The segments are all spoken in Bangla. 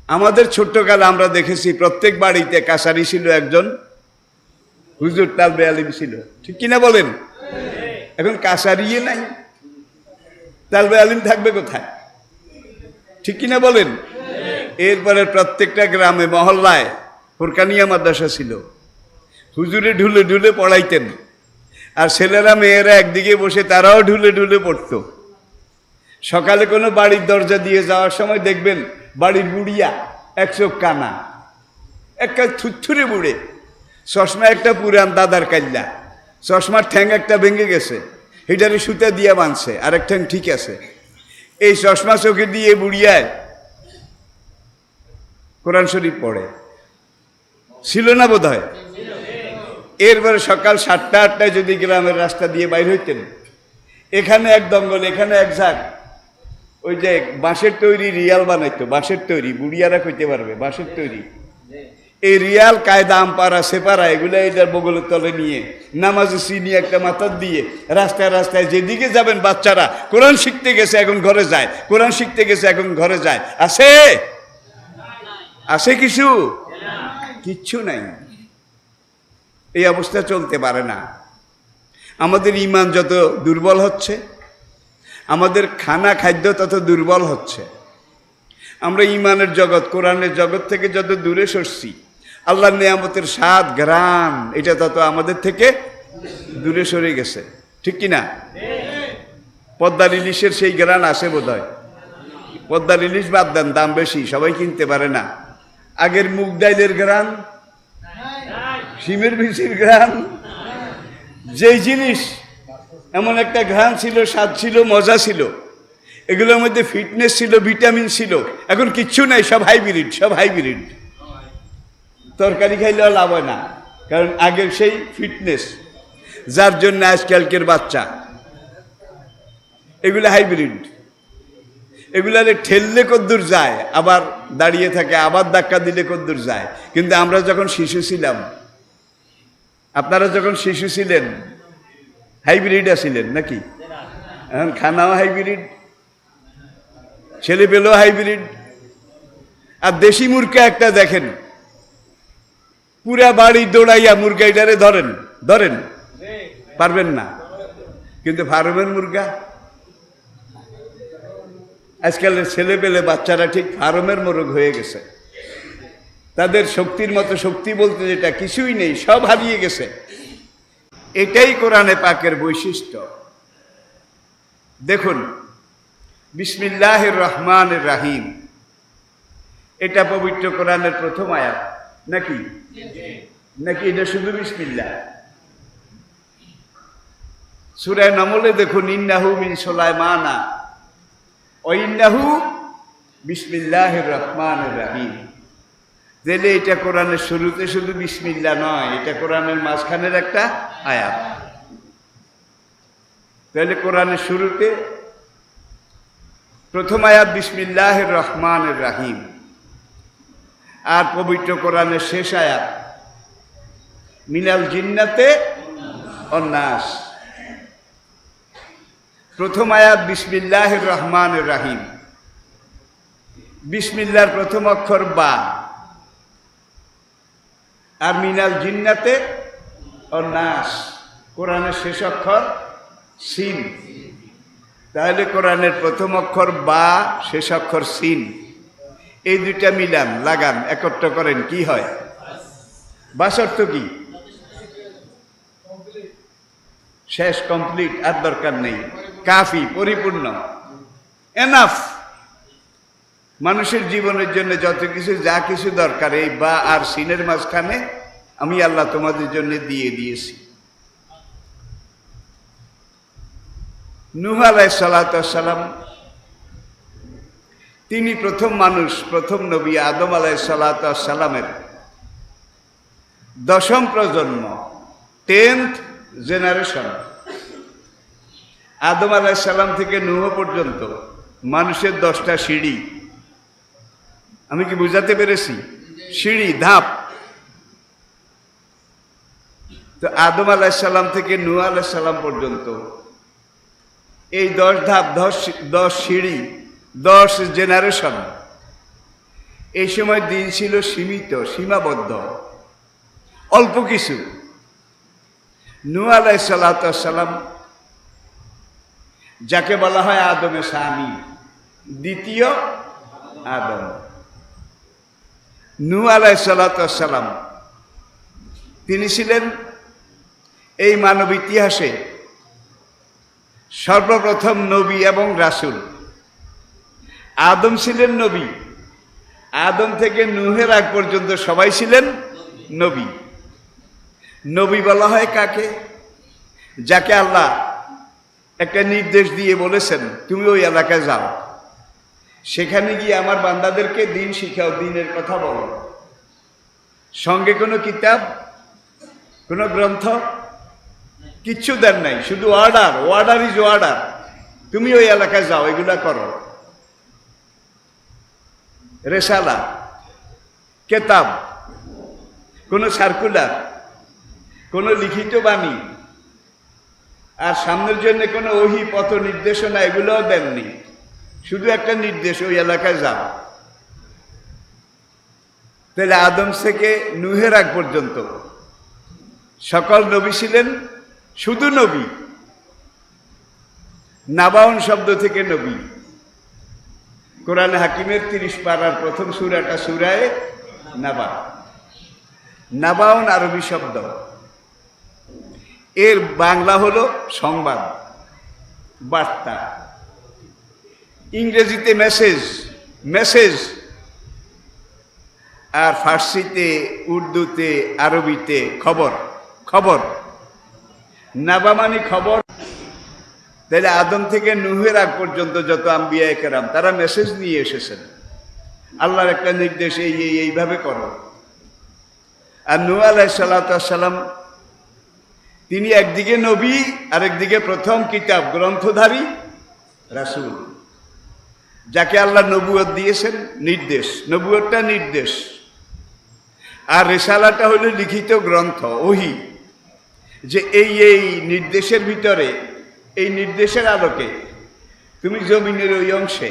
আমাদের ছোট্টকালে আমরা দেখেছি প্রত্যেক বাড়িতে কাছারি ছিল একজন হুজুর, তালবে আলিম ছিল, ঠিক কিনা বলেন? এখন কাছারিয়ে নাই, তালবে আলিম থাকবে কোথায়, ঠিক কিনা বলেন? এরপরে প্রত্যেকটা গ্রামে মহল্লায় ফুরকানিয়া মাদ্রাসা ছিল, হুজুরে ঢুলে ঢুলে পড়াইতেন, আর ছেলেরা মেয়েরা একদিকে বসে তারাও ঢুলে ঢুলে পড়তো। সকালে কোনো বাড়ির দরজা দিয়ে যাওয়ার সময় দেখবেন বাড়ির বুড়িয়া এক চোখ কানা, একটা থুরথুরে বুড়ে, চশমা একটা পুরান দাদার কাল্লা, চশমার ঠ্যাং একটা ভেঙে গেছে, এটারে সুতা দিয়া বাঁধছে, আরেক ঠ্যাং ঠিক আছে। এই চশমা চোখে দিয়ে বুড়িয়ায় কোরআন শরীফ পড়ে ছিল না বোধ হয়। এরপরে সকাল 7টা 8টায় যদি গ্রামের রাস্তা দিয়ে বাইর হইতেন, এখানে এক দঙ্গল, এখানে এক ঝাঁক, ওই যে বাঁশের তৈরি রিয়াল বানাইতো, বাঁশের তৈরি, বুড়িয়ারা কইতে পারবে, বাঁশের তৈরি এই রিয়াল, কায়দা, আমপাড়া, সেপারা, এগুলো এটার বগলের তলে নিয়ে নামাজে চিনি একটা মাথার দিয়ে রাস্তায় রাস্তায় যেদিকে যাবেন বাচ্চারা কোরআন শিখতে গেছে এখন ঘরে যায়, কোরআন শিখতে গেছে এখন ঘরে যায়। আছে আছে কিছু? কিচ্ছু নাই। এই অবস্থা চলতে পারে না। আমাদের ঈমান যত দুর্বল হচ্ছে, আমাদের খানা খাদ্য তত দুর্বল হচ্ছে। আমরা ঈমানের জগৎ, কোরআনের জগৎ থেকে যত দূরে সরছি, আল্লাহর নিয়ামতের স্বাদ ঘ্রাণ এটা তত আমাদের থেকে দূরে সরে গেছে, ঠিক কিনা? পদ্মার ইলিশের সেই ঘ্রাণ আসে বোধ হয়। পদ্মার ইলিশ বাদ দেন, দাম বেশি, সবাই কিনতে পারে না। আগের মুগ ডাইলের ঘ্রাণ, শিমের বিচির ঘ্রাণ, যেই জিনিস এমন একটা ঘ্রাণ ছিল, স্বাদ ছিল, মজা ছিল, এগুলোর মধ্যে ফিটনেস ছিল, ভিটামিন ছিল, এখন কিচ্ছু নাই, সব হাইব্রিড, সব হাইব্রিড। তরকারি খাইলেও লাভ হয় না, কারণ আগের সেই ফিটনেস, যার জন্য আজকালকের বাচ্চা এগুলো হাইব্রিড। এগুলারে ঠেললে কদ্দূর যায়, আবার দাঁড়িয়ে থাকে, আবার ধাক্কা দিলে কদ্দূর যায়। কিন্তু আমরা যখন শিশু ছিলাম, আপনারা যখন শিশু ছিলেন, হাইব্রিড ছিলেন নাকি? এখন খানাও হাইব্রিড, ছেলে পেলেও হাইব্রিড। আর দেশি মুরগা একটা দেখেন, পুরা বাড়ি দৌড়াইয়া মুরগাইটারে ধরেন, ধরেন পারবেন না। কিন্তু ফার্মের মুরগা, আজকালের ছেলে পেলে বাচ্চারা ঠিক ফার্মের মোরগ হয়ে গেছে। তাদের শক্তির মতো শক্তি বলতে যেটা কিছুই নেই, সব হারিয়ে গেছে। এটাই কোরআনে পাকের বৈশিষ্ট্য। দেখুন, বিসমিল্লাহির রহমানির রহিম, এটা পবিত্র কোরআনের প্রথম আয়াত নাকি? নাকি এটা শুধু বিসমিল্লাহ? সূরা নামলে দেখুন, ইন্নাহু মিন সুলাইমানা ওয়া ইন্নাহু বিসমিল্লাহির রহমানির রহিম। তাহলে এটা কোরআনের শুরুতে শুধু বিসমিল্লাহ নয়, এটা কোরআনের মাঝখানের একটা আয়াত। তাহলে কোরআনের শুরুতে প্রথম আয়াত বিসমিল্লাহির রহমানির রহিম, আর পবিত্র কোরআনের শেষ আয়াত মিনাল জিন্নাতে ওয়ান নাস। প্রথম আয়াত বিসমিল্লাহির রহমানির রহিম, বিসমিল্লাহর প্রথম অক্ষর বা, আর মিনাল জিন্নাতে ওয়ান নাস কোরআনের শেষ অক্ষর সিন। তাহলে কোরআনের প্রথম অক্ষর বা, শেষ অক্ষর সিন, এই দুইটা মিলান, লাগান, একত্র করেন, কি হয়? বাস অর্থ কি? শেষ, কমপ্লিট, আর দরকার নেই, কাফি, পরিপূর্ণ, এনাফ। মানুষের জীবনের জন্য যত কিছু, যা কিছু দরকার, এই বা আর সিনের মাঝখানে আমি আল্লাহ তোমাদের জন্য দিয়ে দিয়েছি। নূহ আলাইহিস সালাতু ওয়াস সালাম, তিনি প্রথম মানুষ, প্রথম নবী। আদম আলাইহিস সালাতু ওয়াস সালামের 10ম প্রজন্ম, 10th জেনারেশন। আদম আলাইহিস সালাম থেকে নূহ পর্যন্ত মানুষের 10টা সিঁড়ি। আমি কি বুঝাতে পেরেছি? সিঁড়ি, ধাপ। তো আদম আলাইহিস সালাম থেকে নূহ আলাইহিস সালাম পর্যন্ত এই 10 ধাপ, 10 সিঁড়ি, 10 জেনারেশন। এই সময় দিন ছিল সীমিত, সীমাবদ্ধ, অল্প কিছু। নূহ আলাইহিস সালাম, যাকে বলা হয় আদমের স্বামী, দ্বিতীয় আদম, নূহ আলাইহিস সালাম, তিনি ছিলেন এই মানব ইতিহাসে সর্বপ্রথম নবী এবং রাসূল। আদম ছিলেন নবী, আদম থেকে নূহের আগ পর্যন্ত সবাই ছিলেন নবী। নবী বলা হয় কাকে? যাকে আল্লাহ একটা নির্দেশ দিয়ে বলেছেন তুমি ওই এলাকায় যাও, সেখানে গিয়ে আমার বান্দাদেরকে দিন শিখাও, দিনের কথা বলো। সঙ্গে কোনো কিতাব, কোনো গ্রন্থ কিচ্ছু দেন নাই, শুধু অর্ডার, অর্ডার ইজ অর্ডার, তুমি ওই এলাকায় যাও, এগুলা করো। রেসালা, কেতাব, কোনো সার্কুলার, কোনো লিখিত বাণী, আর সামনের জন্য কোনো ওহী পথ নির্দেশনা এগুলোও দেননি, শুধু একটা নির্দেশ, ওই এলাকায় যাও। তাহলে আদম থেকে নূহের আগ পর্যন্ত সকল নবী ছিলেন শুধু নবী। নাবাউন শব্দ থেকে নবী। কোরআনে হাকিমের 30 পারার প্রথম সূরাটা সূরায়ে নাবা। নাবাউন আরবি শব্দ, এর বাংলা হলো সংবাদ, বার্তা। ইংরেজিতে মেসেজ, মেসেজ, আর ফার্সিতে, উর্দুতে, আরবিতে খবর, খবর। নাবা মানে খবর। তাহলে আদম থেকে নূহের আগ পর্যন্ত যত আম্বিয়া কেরাম তারা মেসেজ নিয়ে এসেছেন, আল্লাহর একটা নির্দেশ, এইভাবে করো। আর নূহ আলাইহিস সালাম তিনি একদিকে নবী আর একদিকে প্রথম কিতাব গ্রন্থধারী রাসূল, যাকে আল্লাহ নবুয়ত দিয়েছেন, নির্দেশ। নবুয়তটা নির্দেশ, আর রিসালাটা হলো লিখিত গ্রন্থ, ওহী, যে এই নির্দেশের ভিতরে, এই নির্দেশের আলোকে তুমি জমিনের ওই অংশে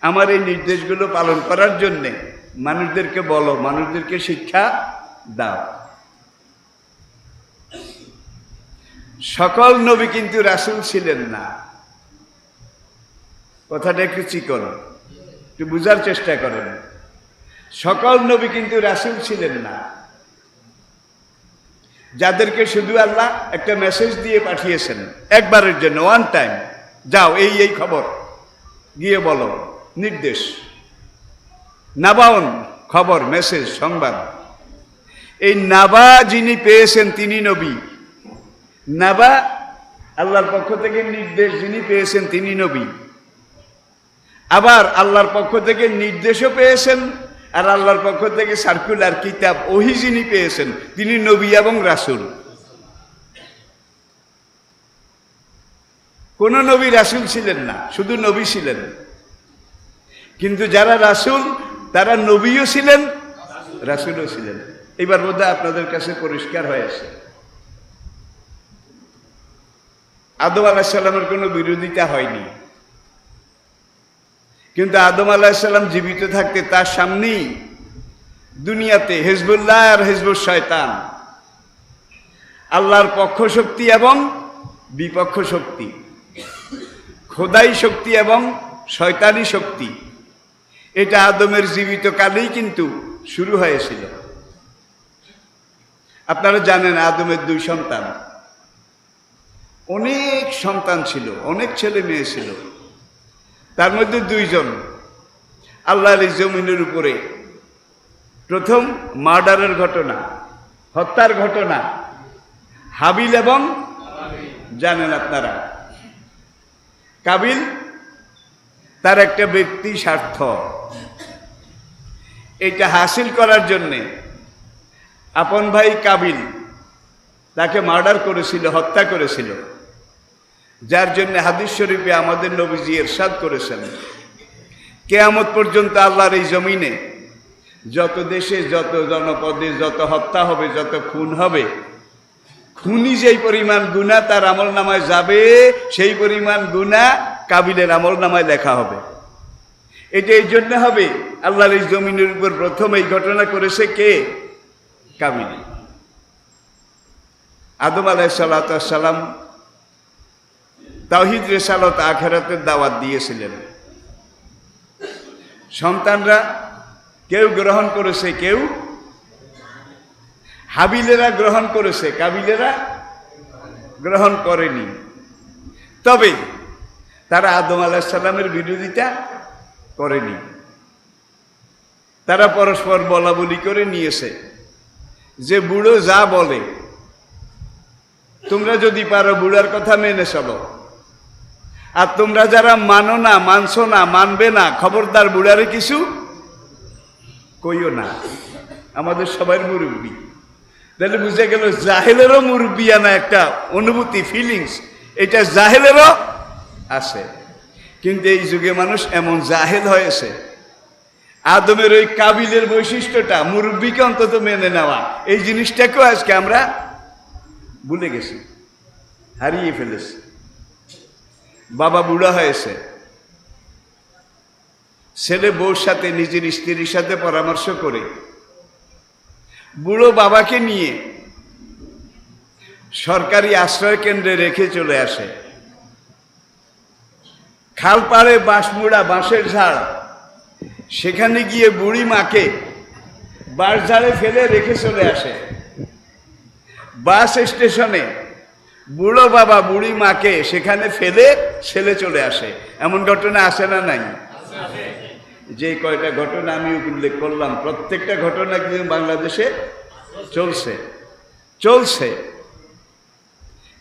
আমার এই নির্দেশগুলো পালন করার জন্যে মানুষদেরকে বলো, মানুষদেরকে শিক্ষা দাও। সকল নবী কিন্তু রাসূল ছিলেন না। কথাটা একটু চিকন, একটু বুঝার চেষ্টা করেন। সকল নবী কিন্তু রাসূল ছিলেন না, যাদেরকে শুধু আল্লাহ একটা মেসেজ দিয়ে পাঠিয়েছেন একবারের জন্য, ওয়ান টাইম, যাও এই খবর গিয়ে বলো, নির্দেশ। নাবাউন খবর, মেসেজ, সংবাদ। এই নাবা যিনি পেয়েছেন তিনি নবী। নাবা আল্লাহর পক্ষ থেকে নির্দেশ যিনি পেয়েছেন তিনি নবী। আবার আল্লাহর পক্ষ থেকে নির্দেশও পেয়েছেন, আর আল্লাহর পক্ষ থেকে সার্কুলার, কিতাব, ওহী যিনি পেয়েছেন তিনি নবী এবং রাসূল। কোন নবী রাসূল ছিলেন না, শুধু নবী ছিলেন। কিন্তু যারা রাসূল তারা নবীও ছিলেন, রাসূলও ছিলেন। এবার বোধহয় আপনাদের কাছে পরিষ্কার হয়েছে। আদম আলাইহিস সালামের কোনো বিরোধিতা হয়নি, কিন্তু আদম আলাইহিস সালাম জীবিত থাকতে তার সামনেই দুনিয়াতে হিজবুল্লাহ আর হিজবুশ শয়তান, আল্লাহর পক্ষ শক্তি এবং বিপক্ষ শক্তি, খোদাই শক্তি এবং শয়তানি শক্তি, এটা আদমের জীবিত কালেই কিন্তু শুরু হয়েছিল। আপনারা জানেন আদমের 2 সন্তান, অনেক সন্তান ছিল, অনেক ছেলে মেয়ে ছিল, তার মধ্যে 2 জন আল্লাহর এই জমিনের উপরে প্রথম মার্ডারের ঘটনা, হত্যার ঘটনা, হাবিল এবং জানেন আপনারা, কাবিল তার একটা ব্যক্তি স্বার্থ, এটা হাসিল করার জন্যে আপন ভাই কাবিল তাকে মার্ডার করেছিল, হত্যা করেছিল, যার জন্য হাদিস শরীফে আমাদের নবীজি ইরশাদ করেছেন, কিয়ামত পর্যন্ত আল্লাহর এই জমিনে যত দেশে, যত জনপদে যত হত্যা হবে, যত খুন হবে, খুনি যেই পরিমাণ গুনাহ তার আমল নামায় যাবে, সেই পরিমাণ গুনাহ কাবিলের আমল নামায় লেখা হবে। এটা এই জন্য হবে, আল্লাহর এই জমিনের উপর প্রথম এই ঘটনা করেছে কে? কাবিল। আদম আলাইহিস সালাম তাওহীদ, রিসালাত, আখিরাতের দাওয়াত দিয়েছিলেন। সন্তানরা কেউ গ্রহণ করেছে, কেউ হাবিলেরা গ্রহণ করেছে, কাবিলেরা গ্রহণ করেনি। তবে তারা আদম আলাইহিস সালামের বিরোধিতা করেনি। তারা পরস্পর বলা বলি করে নিয়েছে যে বুড়ো যা বলে তোমরা যদি পারো বুড়ার কথা মেনে চলো, আর তোমরা যারা মানো না, মানছো না, মানবে না, খবরদার বুড়ারে কিছু কইও না। আমাদের সবার মুরব্বী, তাহলে বুঝে গেল জাহেলেরও মুরব্বিয়ানা একটা অনুভূতি, ফিলিংস, এটা জাহেলেরও আছে। কিন্তু এই যুগে মানুষ এমন জাহেল হয়েছে, আদমের ওই কাবিলের বৈশিষ্ট্যটা, মুরব্বীকে অন্তত মেনে নেওয়া, এই জিনিসটাকেও আজকে আমরা ভুলে গেছি, হারিয়ে ফেলেছি। বাবা বুড়া হয়েছে, ছেলে বউর সাথে, নিজের স্ত্রীর সাথে পরামর্শ করে বুড়ো বাবাকে নিয়ে সরকারি আশ্রয় কেন্দ্রে রেখে চলে আসে। খাল পাড়ে বাঁশমুড়া, বাঁশের ঝাড়, সেখানে গিয়ে বুড়ি মাকে বাঁশ ঝাড়ে ফেলে রেখে চলে আসে। বাস স্টেশনে বুড়ো বাবা বুড়ি মাকে সেখানে ফেলে ছেলে চলে আসে। এমন ঘটনা আসে না নাই? যে কয়টা ঘটনা আমি উল্লেখ করলাম, প্রত্যেকটা ঘটনা কিন্তু বাংলাদেশে চলছে।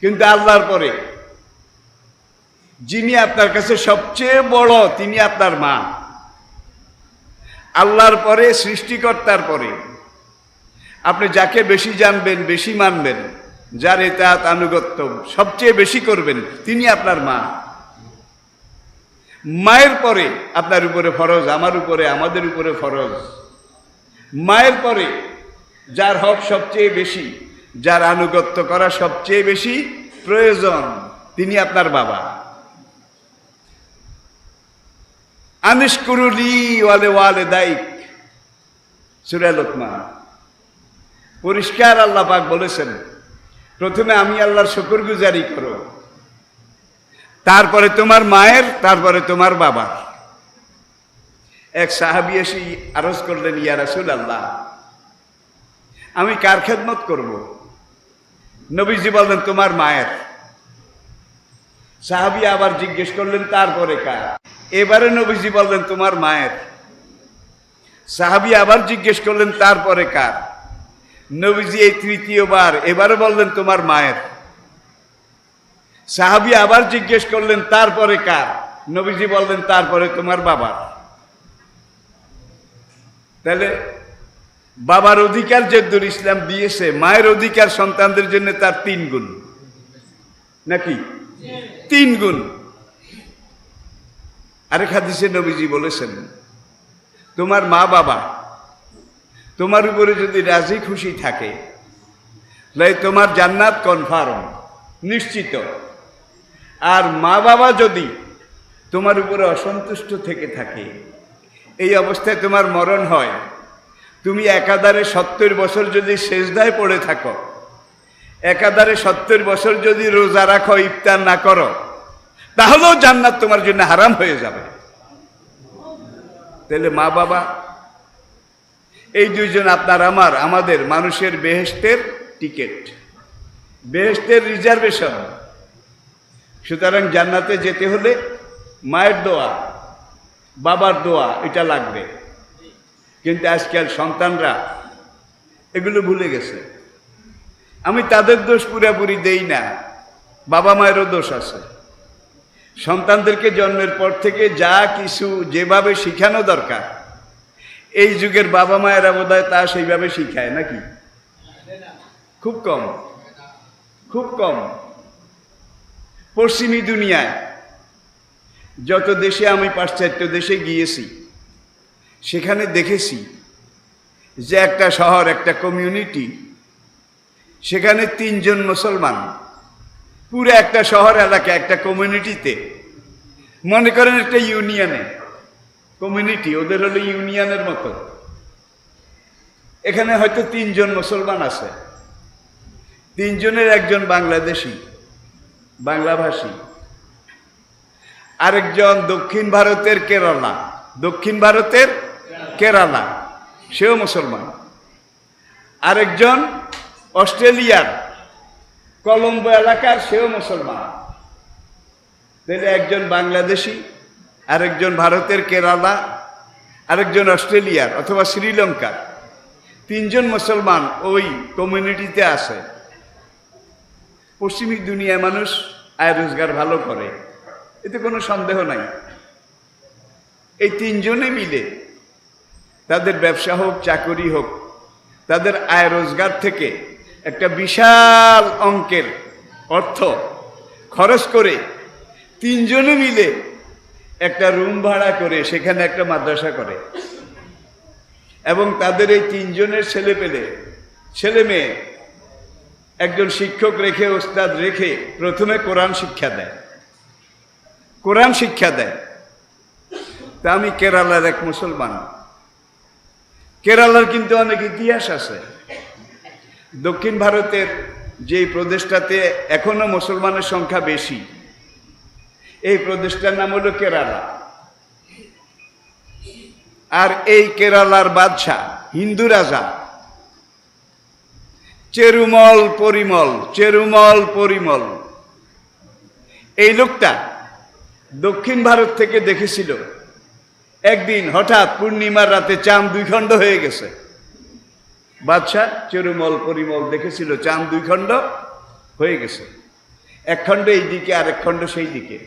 কিন্তু আল্লাহর পরে যিনি আপনার কাছে সবচেয়ে বড়, তিনি আপনার মা। আল্লাহর পরে, সৃষ্টিকর্তার পরে আপনি যাকে বেশি জানবেন, বেশি মানবেন, যার ইতাআত আনুগত্য সবচেয়ে বেশি করবেন, তিনি আপনার মা। মায়ের পরে আপনার উপরে ফরজ, আমার উপরে, আমাদের উপরে ফরজ। মায়ের পরে যার হক সবচেয়ে বেশি, যার আনুগত্য করা সবচেয়ে বেশি প্রয়োজন, তিনি আপনার বাবা। আনিশকুরুলি ওয়ালে ওয়ালিদাইক, সূরা লোকমান। পরিষ্কার আল্লাহ পাক বলেছেন, প্রথমে আমি আল্লাহর শুকরগুজারি করো, তারপরে তোমার মায়ের, তারপরে তোমার বাবার। এক সাহাবী এসে আরজ করলেন, ইয়া রাসূলুল্লাহ, আমি কার খেদমত করব? নবীজি বললেন, তোমার মায়ের। সাহাবী আবার জিজ্ঞেস করলেন, তারপরে কার? এবারে নবীজি বললেন, তোমার মায়ের। সাহাবী আবার জিজ্ঞেস করলেন, তারপরে কার? নবীজি এই তৃতীয়বার এবারে বললেন, তোমার মায়ের। সাহাবী আবার জিজ্ঞেস করলেন, তারপরে কার? নবীজি বললেন, তারপরে তোমার বাবার। তাহলে বাবার অধিকার যেদুর ইসলাম দিয়েছে, মায়ের অধিকার সন্তানদের জন্য তার 3 গুণ, নাকি 3 গুণ। আরেক হাদিসে নবীজি বলেছেন, তোমার মা বাবা তোমার উপরে যদি রাজি খুশি থাকে, তাহলে তোমার জান্নাত কনফার্ম, নিশ্চিত। আর মা বাবা যদি তোমার উপরে অসন্তুষ্ট থেকে থাকে, এই অবস্থায় তোমার মরণ হয়, তুমি একাধারে 70 বছর যদি সেজদায় পড়ে থাকো, একাধারে 70 বছর যদি রোজা রাখো, ইফতার না করো, তাহলেও জান্নাত তোমার জন্য হারাম হয়ে যাবে। তাহলে মা বাবা এই দুইজন আপনার আমার, আমাদের মানুষের বেহেশতের টিকিট, বেহেশতের রিজার্ভেশন। সুতরাং জান্নাতে যেতে হলে মায়ের দোয়া, বাবার দোয়া, এটা লাগবে। কিন্তু আজকাল সন্তানরা এগুলো ভুলে গেছে। আমি তাদের দোষ পুরোপুরি দেই না, বাবা মায়েরও দোষ আছে। সন্তানদেরকে জন্মের পর থেকে যা কিছু যেভাবে শিখানো দরকার, এই যুগের বাবা মায়েরা বোধহয় তা সেইভাবে শিখায় নাকি? খুব কম। পশ্চিমী দুনিয়ায় যত দেশে আমি পাশ্চাত্য দেশে গিয়েছি, সেখানে দেখেছি যে একটা শহর, একটা কমিউনিটি, সেখানে 3 জন মুসলমান, পুরো একটা শহর এলাকা, একটা কমিউনিটিতে, মনে করেন একটা ইউনিয়নে কমিউনিটি, ওদের হলো ইউনিয়নের মতো। এখানে হয়তো 3 জন মুসলমান আছে, 3 জনের একজন বাংলাদেশি, বাংলাভাষী, আরেকজন দক্ষিণ ভারতের কেরালা, দক্ষিণ ভারতের কেরালা, সেও মুসলমান, আরেকজন অস্ট্রেলিয়ার কলম্বো এলাকার, সেও মুসলমান। তাহলে একজন বাংলাদেশি, আরেকজন ভারতের কেরালা, আরেকজন অস্ট্রেলিয়ার অথবা শ্রীলঙ্কার, 3 জন মুসলমান ওই কমিউনিটিতে আছে। পশ্চিমী দুনিয়ায় মানুষ আয় রোজগার ভালো করে, এতে কোনো সন্দেহ নাই। এই 3 জনে মিলে তাদের ব্যবসা হোক, চাকরি হোক, তাদের আয় রোজগার থেকে একটা বিশাল অঙ্কের অর্থ খরচ করে 3 জনে মিলে একটা রুম ভাড়া করে সেখানে একটা মাদ্রাসা করে, এবং তাদের এই 3 জনের ছেলে মেয়ে একজন শিক্ষক রেখে, ওস্তাদ রেখে প্রথমে কোরআন শিক্ষা দেয়, কোরআন শিক্ষা দেয়। তা আমি কেরালার এক মুসলমান, কেরালার কিন্তু অনেক ইতিহাস আছে। দক্ষিণ ভারতের যে প্রদেশটাতে এখনো মুসলমানের সংখ্যা বেশি, এই প্রদেশটার নাম হলো কেরালা। আর এই কেরালার বাদশা হিন্দু রাজা চেরুমল পরিমল, এই লোকটা দক্ষিণ ভারত থেকে দেখেছিল একদিন হঠাৎ পূর্ণিমার রাতে চাঁদ 2 খণ্ড হয়ে গেছে। বাদশাহ চেরুমল পরিমল দেখেছিল চাঁদ 2 খণ্ড হয়ে গেছে, 1 খণ্ড এই দিকে, আরেক খণ্ড সেই দিকে।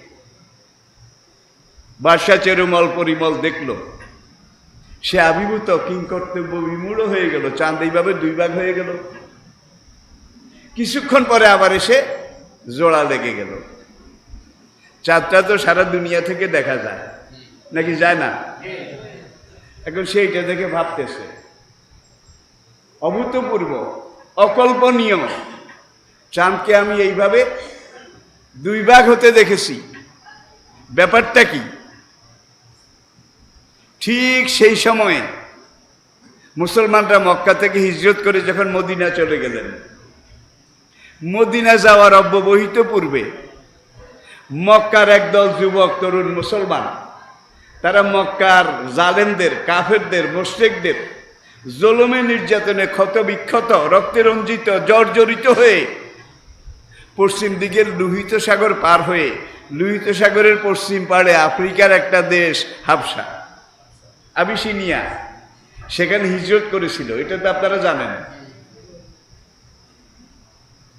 বাদশাহ চেরুমল পরিমল দেখল, সে আবির্ভূত, কিংকর্তব্য বিমূঢ় হয়ে গেল, চাঁদ এইভাবে 2 ভাগ হয়ে গেল। কিছুক্ষণ পরে আবার এসে জোড়া লেগে গেল। চাঁদটা তো সারা দুনিয়া থেকে দেখা যায় নাকি যায় না? এখন সেইটা দেখে ভাবতেছে, অভূতপূর্ব, অকল্পনীয়, চাঁদকে আমি এইভাবে 2 ভাগ হতে দেখেছি, ব্যাপারটা কি? ঠিক সেই সময়ে মুসলমানরা মক্কা থেকে হিজরত করে যখন মদিনা চলে গেলেন, মদিনা যাওয়ার অব্যবহিত পূর্বে মক্কার একদল যুবক তরুণ মুসলমান, তারা মক্কার জালেমদের, কাফেরদের, মুশরিকদের জুলুমে নির্যাতনে ক্ষত বিক্ষত, রক্তে রঞ্জিত, জর্জরিত হয়ে পশ্চিম দিকের লোহিত সাগর পার হয়ে, লোহিত সাগরের পশ্চিম পাড়ে আফ্রিকার একটা দেশ হাবশা, আবিসিনিয়া, সেখানে হিজরত করেছিল। এটা তো আপনারা জানেন।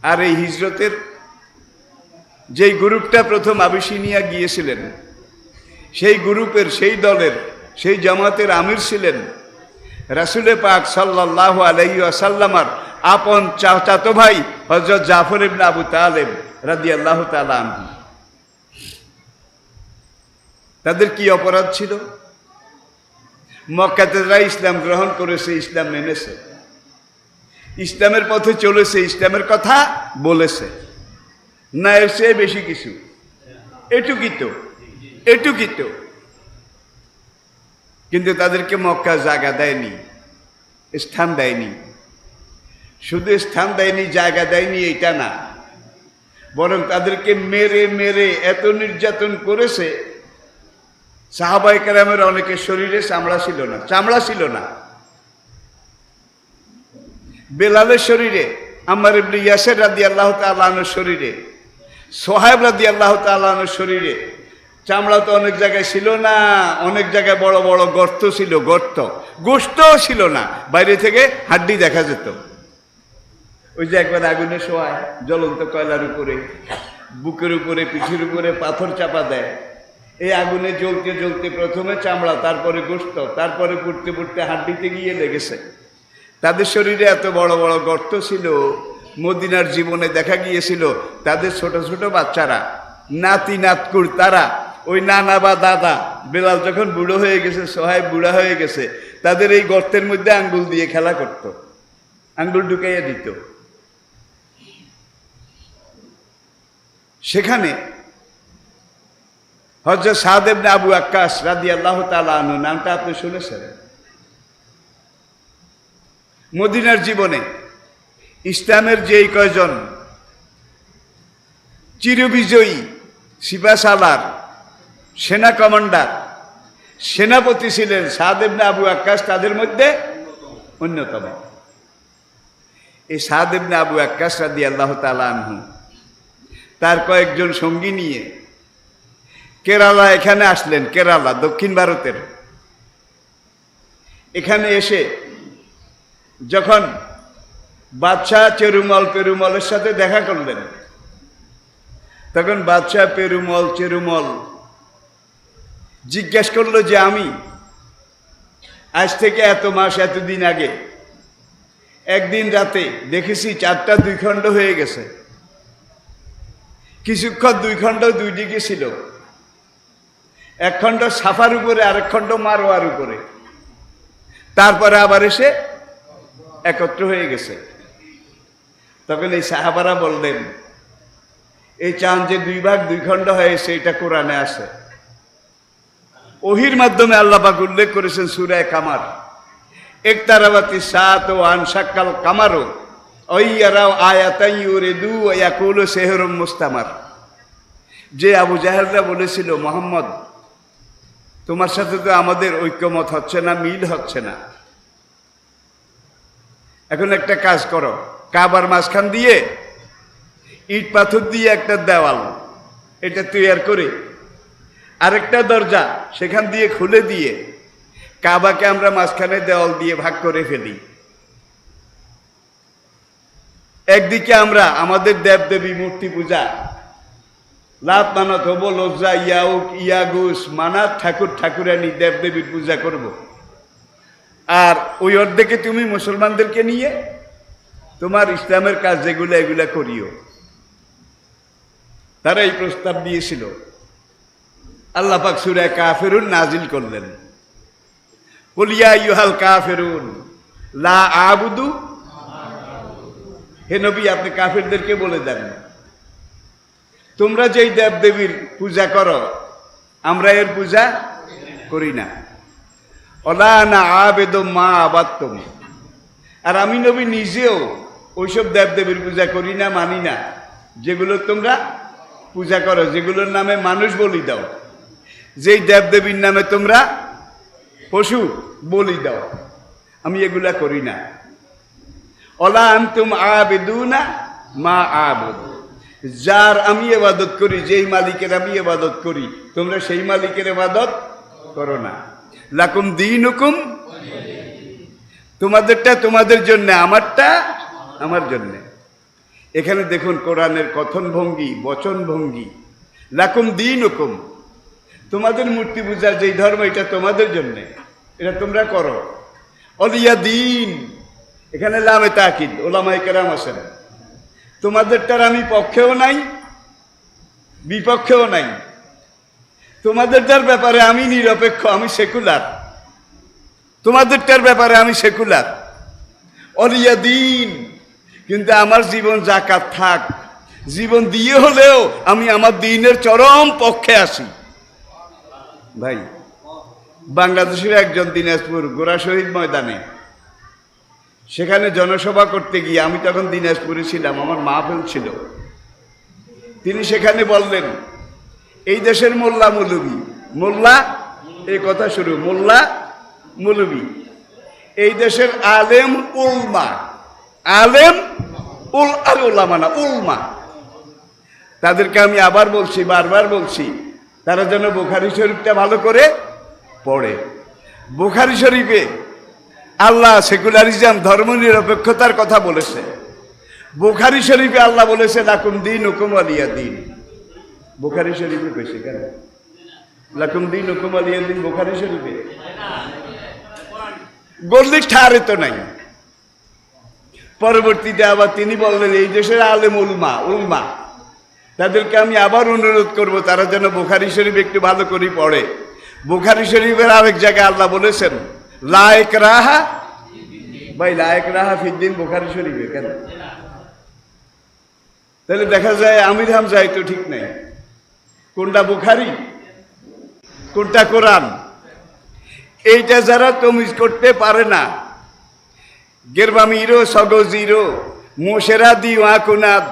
আর এই হিজরতের যেই গ্রুপটা প্রথম আবিসিনিয়া গিয়েছিলেন, সেই গ্রুপের, সেই দলের, সেই জামাতের আমির ছিলেন রাসূলে পাক সাল্লাল্লাহু আলাইহি ওয়াসাল্লামার আপন চাচাতো ভাই হযরত জাফর ইবনে আবু তালেব রাদিয়াল্লাহু তাআলা আনহু। তাদের কি অপরাধ ছিল? মক্কাতে যারা ইসলাম গ্রহণ করেছে, ইসলাম মেনেছে, ইসলামের পথে চলেছে, ইসলামের কথা বলেছে, না এর চেয়ে বেশি কিছু, এটুকিত। কিন্তু তাদেরকে মক্কা জায়গা দেয়নি, স্থান দেয়নি। শুধু স্থান দেয়নি, জায়গা দেয়নি এইটা না, বরং তাদেরকে মেরে মেরে এত নির্যাতন করেছে, সাহাবায়ে কেরামের অনেকের শরীরে চামড়া ছিল না। বেলালের শরীরে, আম্মার ইবনে ইয়াসির রাদিয়াল্লাহু তাআলা আনহুর শরীরে, সোহাইব রাদিয়াল্লাহু তাআলা আনহুর শরীরে চামড়া তো অনেক জায়গায় ছিল না, অনেক জায়গায় বড় বড় গর্ত ছিল, গোশতও ছিল না, বাইরে থেকে হাড্ডি দেখা যেত। ওই যে একবার আগুনে শোয়ায় জ্বলন্ত কয়লার উপরে, বুকের উপরে, পিঠের উপরে পাথর চাপা দেয়, এই আগুনে জ্বলতে জ্বলতে প্রথমে চামড়া, তারপরে গোশত, তারপরে পুড়তে পুড়তে হাড্ডিতে গিয়ে লেগেছে। তাদের শরীরে এত বড় বড় গর্ত ছিল। মদিনার জীবনে দেখা গিয়েছিল তাদের ছোট ছোট বাচ্চারা, নাতি নাতকুর, তারা ওই নানা বা দাদা, বেলাল যখন বুড়ো হয়ে গেছে, সোহাইব বুড়া হয়ে গেছে, তাদের এই গর্তের মধ্যে আঙ্গুল দিয়ে খেলা করত, আঙ্গুল ঢুকাইয়া দিত। সেখানে হযরত সাদ ইবনে আবু ওয়াক্কাস রাদিয়াল্লাহু তাআলা আনহু, নামটা আপনি শুনেছেন? মদিনার জীবনে ইসলামের যেই কয়জন চিরবিজয়ী সিপাহসালার সেনা কমান্ডার, সেনাপতি ছিলেন সাদ ইবনে আবু ওয়াক্কাস, তাদের মধ্যে অন্যতম। এই সাদ ইবনে আবু ওয়াক্কাস রাদিয়াল্লাহু তাআলা আনহু তার কয়েকজন সঙ্গী নিয়ে কেরালা এখানে আসলেন। কেরালা দক্ষিণ ভারতের। এখানে এসে যখন বাদশাহ পেরুমলের সাথে দেখা করলেন, তখন বাদশাহ চেরুমল জিজ্ঞেস করলো যে আমি আজ থেকে এত মাস এতদিন আগে একদিন রাতে দেখেছি 4টা 2 খণ্ড হয়ে গেছে। কিছুক্ষণ 2 খণ্ড 2 দিকে ছিল, এক খণ্ড সাফার উপরে, আরেক খণ্ড মারোয়ার উপরে, তারপরে আবার এসে একত্র হয়ে গেছে। তখন এই সাহাবারা বললেন, এই চাঁদ যে 2 ভাগ 2 খণ্ড হয়েছে এটা কোরআনে আছে। ওহির মাধ্যমে আল্লাহ পাক উল্লেখ করেছেন সূরা কামার, ইকতারাবাতি সাআত ওয়া আনশাক্কাল কামারু ওয়াইয়ারাও আয়াতান ইউরিদু ওয়া ইয়াকুলু সিহরুম মুস্তামার। যে আবু জাহেলরা বলেছিল, মুহাম্মদ তোমার সাথে তো আমাদের ঐক্যমত হচ্ছে না, মিল হচ্ছে না, এখন একটা কাজ করো, কাবার মাঝখান দিয়ে ইট পাথর দিয়ে একটা দেওয়াল এটা তৈরি করে আরেকটা দরজা সেখান দিয়ে খুলে দিয়ে কাবাকে আমরা মাঝখানে দেওয়াল দিয়ে ভাগ করে ফেলি। একদিকে আমরা আমাদের দেবদেবী মূর্তি পূজা, লাত মানত হবো, লজ্জা, ইয়াউক, ইয়াগুস, মানাত, ঠাকুরানী দেবদেবীর পূজা করব। আর ওই অর্ধেকে তুমি মুসলমানদেরকে নিয়ে তোমার ইসলামের কাজ যেগুলো এগুলা করিও। তারা এই প্রস্তাব দিয়েছিল। আল্লাহ পাক সূরা কাফিরুন নাজিল করলেন, কুল ইয়া আইয়ুহাল কাফিরুন লা আবুদু। হে নবী, আপনি কাফিরদেরকে বলে দেন, তোমরা যেই দেবদেবীর পূজা করো আমরা এর পূজা করি না। ওয়ালা আনা আবেদু মা আবাদতুম, আর আমি নবী নিজেও ওইসব দেবদেবীর পূজা করি না, মানি না, যেগুলো তোমরা পূজা করো, যেগুলোর নামে মানুষ বলি দাও, যেই দেবদেবীর নামে তোমরা পশু বলি দাও, আমি এগুলা করি না। ওয়ালা আনতুম আবিদুনা মা আবুদ, যার আমি ইবাদত করি, যেই মালিকের আমি ইবাদত করি, তোমরা সেই মালিকের ইবাদত করো না। লাকুম দীনুকুম, তোমাদেরটা তোমাদের জন্য, আমারটা আমার জন্য। এখানে দেখুন কোরআনের কথন ভঙ্গি, বচন ভঙ্গি। লাকুম দীনুকুম, তোমাদের মূর্তি পূজার যেই ধর্ম এটা তোমাদের জন্য, এটা তোমরা করো। অলিয়া দিন, এখানে লামে তাকিদ, ওলামায়ে কেরাম আছেন, তোমাদেরটার আমি পক্ষেও নাই বিপক্ষেও নাই, তোমাদেরটার ব্যাপারে আমি নিরপেক্ষ, আমি সেকুলার, তোমাদেরটার ব্যাপারে আমি সেকুলার। অলিয়া দিন, কিন্তু আমার জীবন জাকাত থাক, জীবন দিয়ে হলেও আমি আমার দিনের চরম পক্ষে আসি। ভাই, বাংলাদেশের একজন দিনাজপুর গোরা শহীদ ময়দানে সেখানে জনসভা করতে গিয়ে, আমি তখন দিনাজপুরে ছিলাম, আমার মাহফিল ছিল, তিনি সেখানে বললেন, এই দেশের মোল্লা মৌলবী, মোল্লা এই কথা শুরু, মোল্লা মৌলবী, এই দেশের আলেম উলমা, আলেম উল আর উলামা না, উলমা, তাদেরকে আমি আবার বলছি, বারবার বলছি, তারা যেন বুখারী শরীফটা ভালো করে পড়ে। বুখারী শরীফে আল্লাহ সেকুলারিজম, ধর্মনিরপেক্ষতার কথা বলেছে। বুখারী শরীফে আল্লাহ বলেছে লাকুম দীনুকুম ওয়ালিয়া দিন। বুখারী শরীফে কইছে কেন লাকুম দীনুকুম ওয়ালিয়া দিন? বুখারী শরীফে গল্লি ঠারে তো নাই। পরবর্তীতে আবার তিনি বললেন, এই দেশের আলেম উলমা, উলমা, তাদেরকে আমি আবার অনুরোধ করব, তারা যেন বুখারী শরীফ একটু ভালো করে পড়ে। বুখারী শরীফের আরেক জায়গায় আল্লাহ বলেছেন লা ইকরাহা, ভাই লা ইকরাহা ফিদ্দিন বুখারী শরীফে কেন? তাহলে দেখা যায় আমির হামজা তো ঠিক নাই, কোনটা বুখারী কোনটা কোরআন? এইটা যারা তমিজ করতে পারে না, গেরবামিরো সগজিরো মোশেরা দিওয়া কুনাদ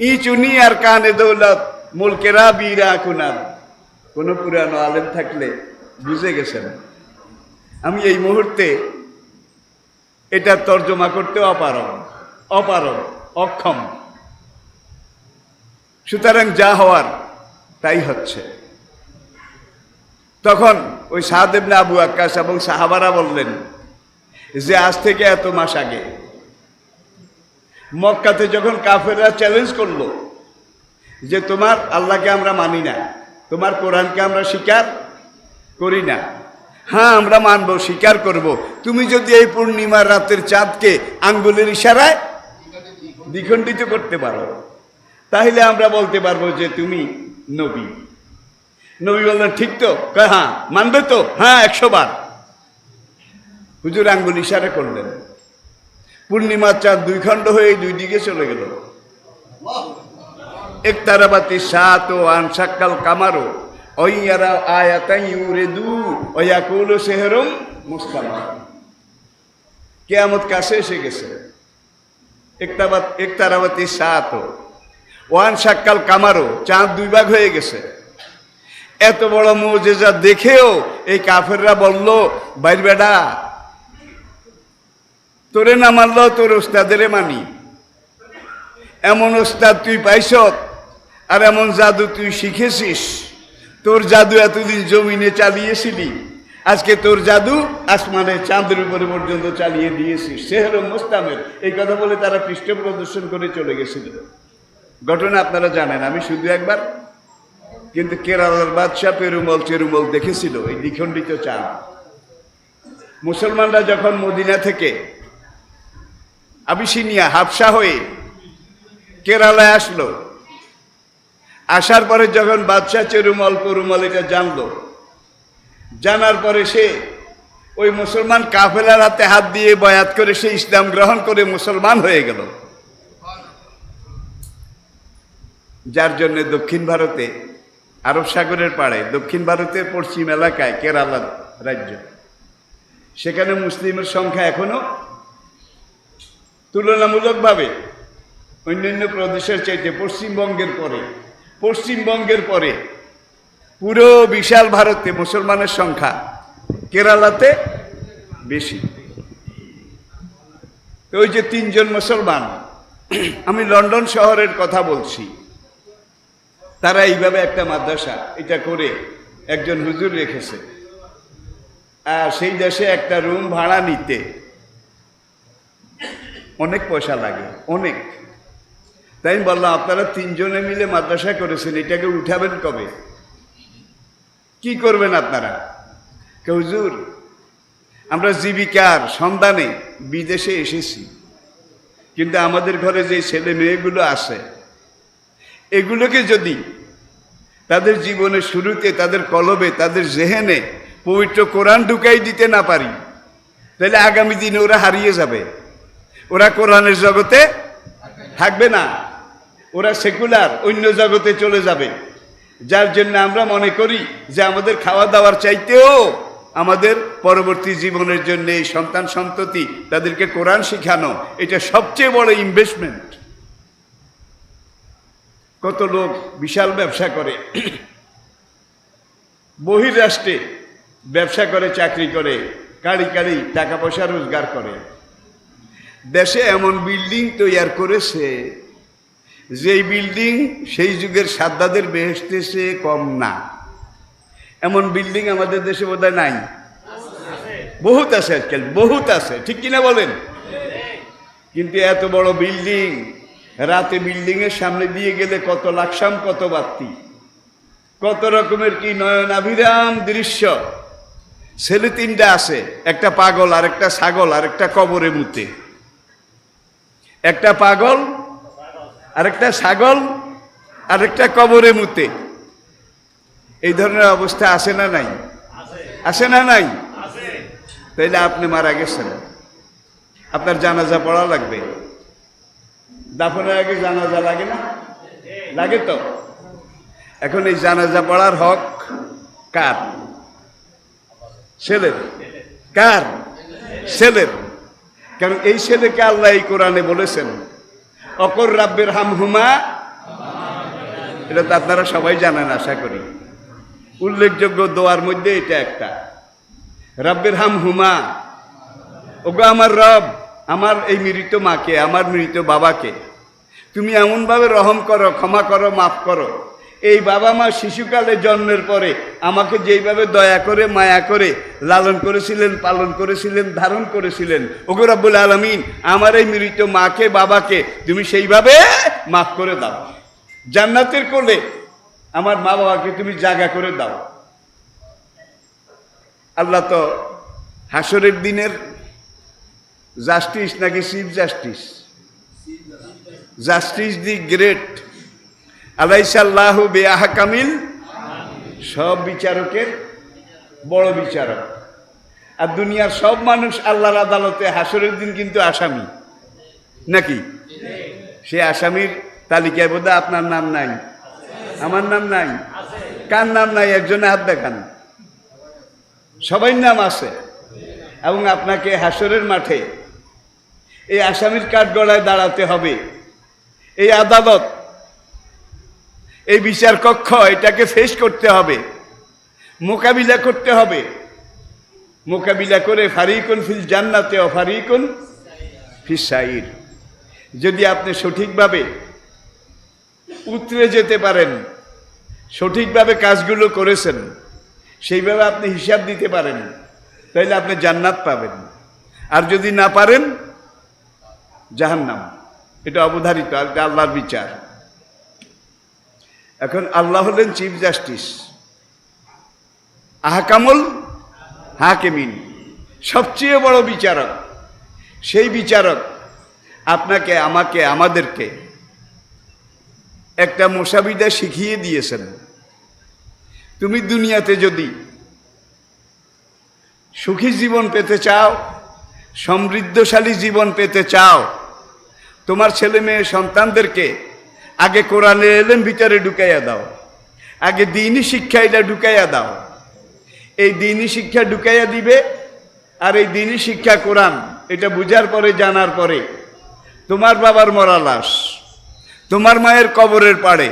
ই চুনি আর কানে দৌলত মুলকেরা বীরা কুনাদ। কোন পুরানো আলেম থাকলে বুঝে গেছেন। আমি এই মুহূর্তে এটা তর্জমা করতে অপারগ অক্ষম। সুতরাং যা হওয়ার তাই হচ্ছে। তখন ওই সাদ ইবনে আবু ওয়াক্কাস এবং সাহাবারা বললেন যে আজ থেকে এত মাস আগে মক্কাতে যখন কাফেররা চ্যালেঞ্জ করলো যে তোমার আল্লাহকে আমরা মানি না, তোমার কোরআনকে আমরা স্বীকার করি না, হ্যাঁ আমরা মানবো, স্বীকার করব, তুমি যদি এই পূর্ণিমার রাতের চাঁদকে আঙ্গুলের ইশারায় দ্বিখণ্ডিত করতে পারো তাহলে আমরা বলতে পারবো যে তুমি নবী। নবী বললেন ঠিক তো? হ্যাঁ। মানবে তো? হ্যাঁ 100 বার। হুজুর আঙ্গুল ইশারা করলেন, পূর্ণিমার চাঁদ 2 খণ্ড হয়ে 2 দিকে চলে গেল। একতারাবাতি সাত ও আনসাক্কাল কামারো ওয়াইয়ারা আয়াতাই ইউরিদু ওয়া ইয়াকুলু সিহরুম মুস্তামার। কিয়ামত কাছে এসে গেছে। একতারাবাতি সাত ও আনসাক্কাল কামারো, চাঁদ 2 ভাগ হয়ে গেছে। এত বড় মুজিজা দেখেও এই কাফেররা বলল, বাইর বেটা, তোরে না মানলো তোর ওস্তাদেরে মানি। এমন ওস্তাদ তুই পাইছ আর এমন জাদু তুই শিখেছিস, তোর জাদু এতদিন জমিনে চালিয়েছিলি, আজকে তোর জাদু আসমানে চাঁদের উপরে পর্যন্ত চালিয়ে দিয়েছিস। সেহরম মুস্তামের এই কথা বলে তারা পৃষ্ঠ প্রদর্শন করে চলে গেছিল। ঘটনা আপনারা জানেন, আমি শুধু একবার কিন্তু কেরালার বাদশাহ চেরুমল দেখেছিল এই দ্বিখণ্ডিত চাঁদ। মুসলমানরা যখন মদিনা থেকে আবিসিনিয়া হাবশা হয়ে কেরালায় আসলো, আসার পরে যখন বাদশাহ পেরুমল এটা জানলো, জানার পরে সে ওই মুসলমান কাফেলার হাতে হাত দিয়ে বয়াত করে সে ইসলাম গ্রহণ করে মুসলমান হয়ে গেল। যার জন্য দক্ষিণ ভারতে, আরব সাগরের পাড়ে দক্ষিণ ভারতের পশ্চিম এলাকায় কেরালা রাজ্য, সেখানে মুসলিমের সংখ্যা এখনো তুলনামূলকভাবে অন্যান্য প্রদেশের চাইতে পশ্চিমবঙ্গের পরে পুরো বিশাল ভারতে মুসলমানের সংখ্যা কেরালাতে বেশি। তো ওই যে 3 জন মুসলমান, আমি লন্ডন শহরের কথা বলছি, তারা এইভাবে একটা মাদ্রাসা এটা করে একজন হুজুর রেখেছে। আর সেই দেশে একটা রুম ভাড়া নিতে অনেক পয়সা লাগে, অনেক। তাই আমি বললাম, আপনারা 3 জনে মিলে মাদ্রাসা করেছেন, এটাকে উঠাবেন কবে? কি করবেন আপনারা? হুজুর, আমরা জীবিকার সন্ধানে বিদেশে এসেছি, কিন্তু আমাদের ঘরে যে ছেলে মেয়েগুলো আছে, এগুলোকে যদি তাদের জীবনের শুরুতে, তাদের কলবে, তাদের জেহেনে পবিত্র কোরআন ঢুকাই দিতে না পারি, তাহলে আগামী দিনে ওরা হারিয়ে যাবে। ওরা কোরআনের জগতে থাকবে না, ওরা সেকুলার অন্য জগতে চলে যাবে। যার জন্য আমরা মনে করি যে আমাদের খাওয়া দাওয়ার চাইতেও আমাদের পরবর্তী জীবনের জন্য এই সন্তান সন্ততি তাদেরকে কোরআন শিখানো, এটা সবচেয়ে বড় ইনভেস্টমেন্ট। কত লোক বিশাল ব্যবসা করে, বহির্রাষ্ট্রে ব্যবসা করে, চাকরি করে, কাড়ি কাড়ি টাকা পয়সা রোজগার করে। দেশে এমন বিল্ডিং তৈরি করেছে যেই বিল্ডিং সেই যুগের সাদ্দাদের বেহেশতে সে কম না। এমন বিল্ডিং আমাদের দেশে বোধহয় নাই, বহুত আছে আজকাল, বহুত আছে, ঠিক কিনা বলেন? কিন্তু এত বড় বিল্ডিং, রাতে বিল্ডিং এর সামনে দিয়ে গেলে কত লাকসাম, কত বাতি, কত রকমের কি নয়নাভিরাম দৃশ্য। ছেলে 3টা আছে, একটা পাগল, আর একটা ছাগল, আর একটা কবরে মুতে। একটা পাগল, আরেকটা ছাগল, আরেকটা কবরে মুতে। এই ধরনের অবস্থা আছে না নাই? আছে না নাই? তাইলে আপনি মারা গেছেন, আপনার জানাজা পড়া লাগবে। দাফনের আগে জানাজা লাগে না? লাগে তো। এখন এই জানাজা পড়ার হক কার? ছেলের। কার? ছেলের। কারণ এই ছেলেকে আল্লাহ এই কোরআনে বলেছেন অকর রাব্বির হামহুমা, এটা তো আপনারা সবাই জানেন আশা করি। উল্লেখযোগ্য দোয়ার মধ্যে এটা একটা, রাব্বির হামহুমা, ওগো আমার রব, আমার এই মৃত মাকে, আমার মৃত বাবাকে তুমি এমনভাবে রহম করো, ক্ষমা করো, মাফ করো। এই বাবা মা শিশুকালে জন্মের পরে আমাকে যেইভাবে দয়া করে মায়া করে লালন করেছিলেন, পালন করেছিলেন, ধারণ করেছিলেন, ওগো রব্বুল আলামিন আমার এই মৃত মাকে বাবাকে তুমি সেইভাবে মাফ করে দাও। জান্নাতের কোলে আমার মা বাবাকে তুমি জায়গা করে দাও। আল্লাহ তো হাসরের দিনের জাস্টিস নাকি chief justice? Justice the great, আলাইসাল্লাহু বিআহকামিল, সব বিচারকের বড় বিচারক। আর দুনিয়ার সব মানুষ আল্লাহর আদালতে হাসরের দিন কিন্তু আসামি নাকি? সে আসামির তালিকায় বোধহয় আপনার নাম নাই, আমার নাম নাই। কার নাম নাই? একজনে হাত দেখান। সবাই নাম আছে। এবং আপনাকে হাসরের মাঠে এই আসামির কাঠগড়ায় দাঁড়াতে হবে। এই আদালত, এই বিচার কক্ষ, এটাকে ফেস করতে হবে, মোকাবিলা করতে হবে। মোকাবিলা করে ফারিকুন ফিল জান্নাতে ও ফারিকুন ফিস সাইর। যদি আপনি সঠিকভাবে উতরে যেতে পারেন, সঠিকভাবে কাজগুলো করেছেন, সেইভাবে আপনি হিসাব দিতে পারেন, তাহলে আপনি জান্নাত পাবেন। আর যদি না পারেন, জাহান্নাম। এটা অবধারিত, এটা আল্লাহর বিচার। এখন আল্লাহ হলেন চিফ জাস্টিস, আহকামুল হাকিমিন, সবচেয়ে বড় বিচারক। সেই বিচারক আপনাকে, আমাকে, আমাদেরকে একটা মুসাবিদা শিখিয়ে দিয়েছেন। তুমি দুনিয়াতে যদি সুখী জীবন পেতে চাও, সমৃদ্ধশালী জীবন পেতে চাও, তোমার ছেলে মেয়ে সন্তানদেরকে আগে কোরআনের এলেম ভিতরে ঢুকাইয়া দাও, আগে দ্বীনি শিক্ষা এটা ঢুকাইয়া দাও। এই দ্বীনি শিক্ষা ঢুকাইয়া দিবে, আর এই দ্বীনি শিক্ষা কোরআন এটা বুঝার পরে, জানার পরে তোমার বাবার মরা লাশ, তোমার মায়ের কবরের পাড়ে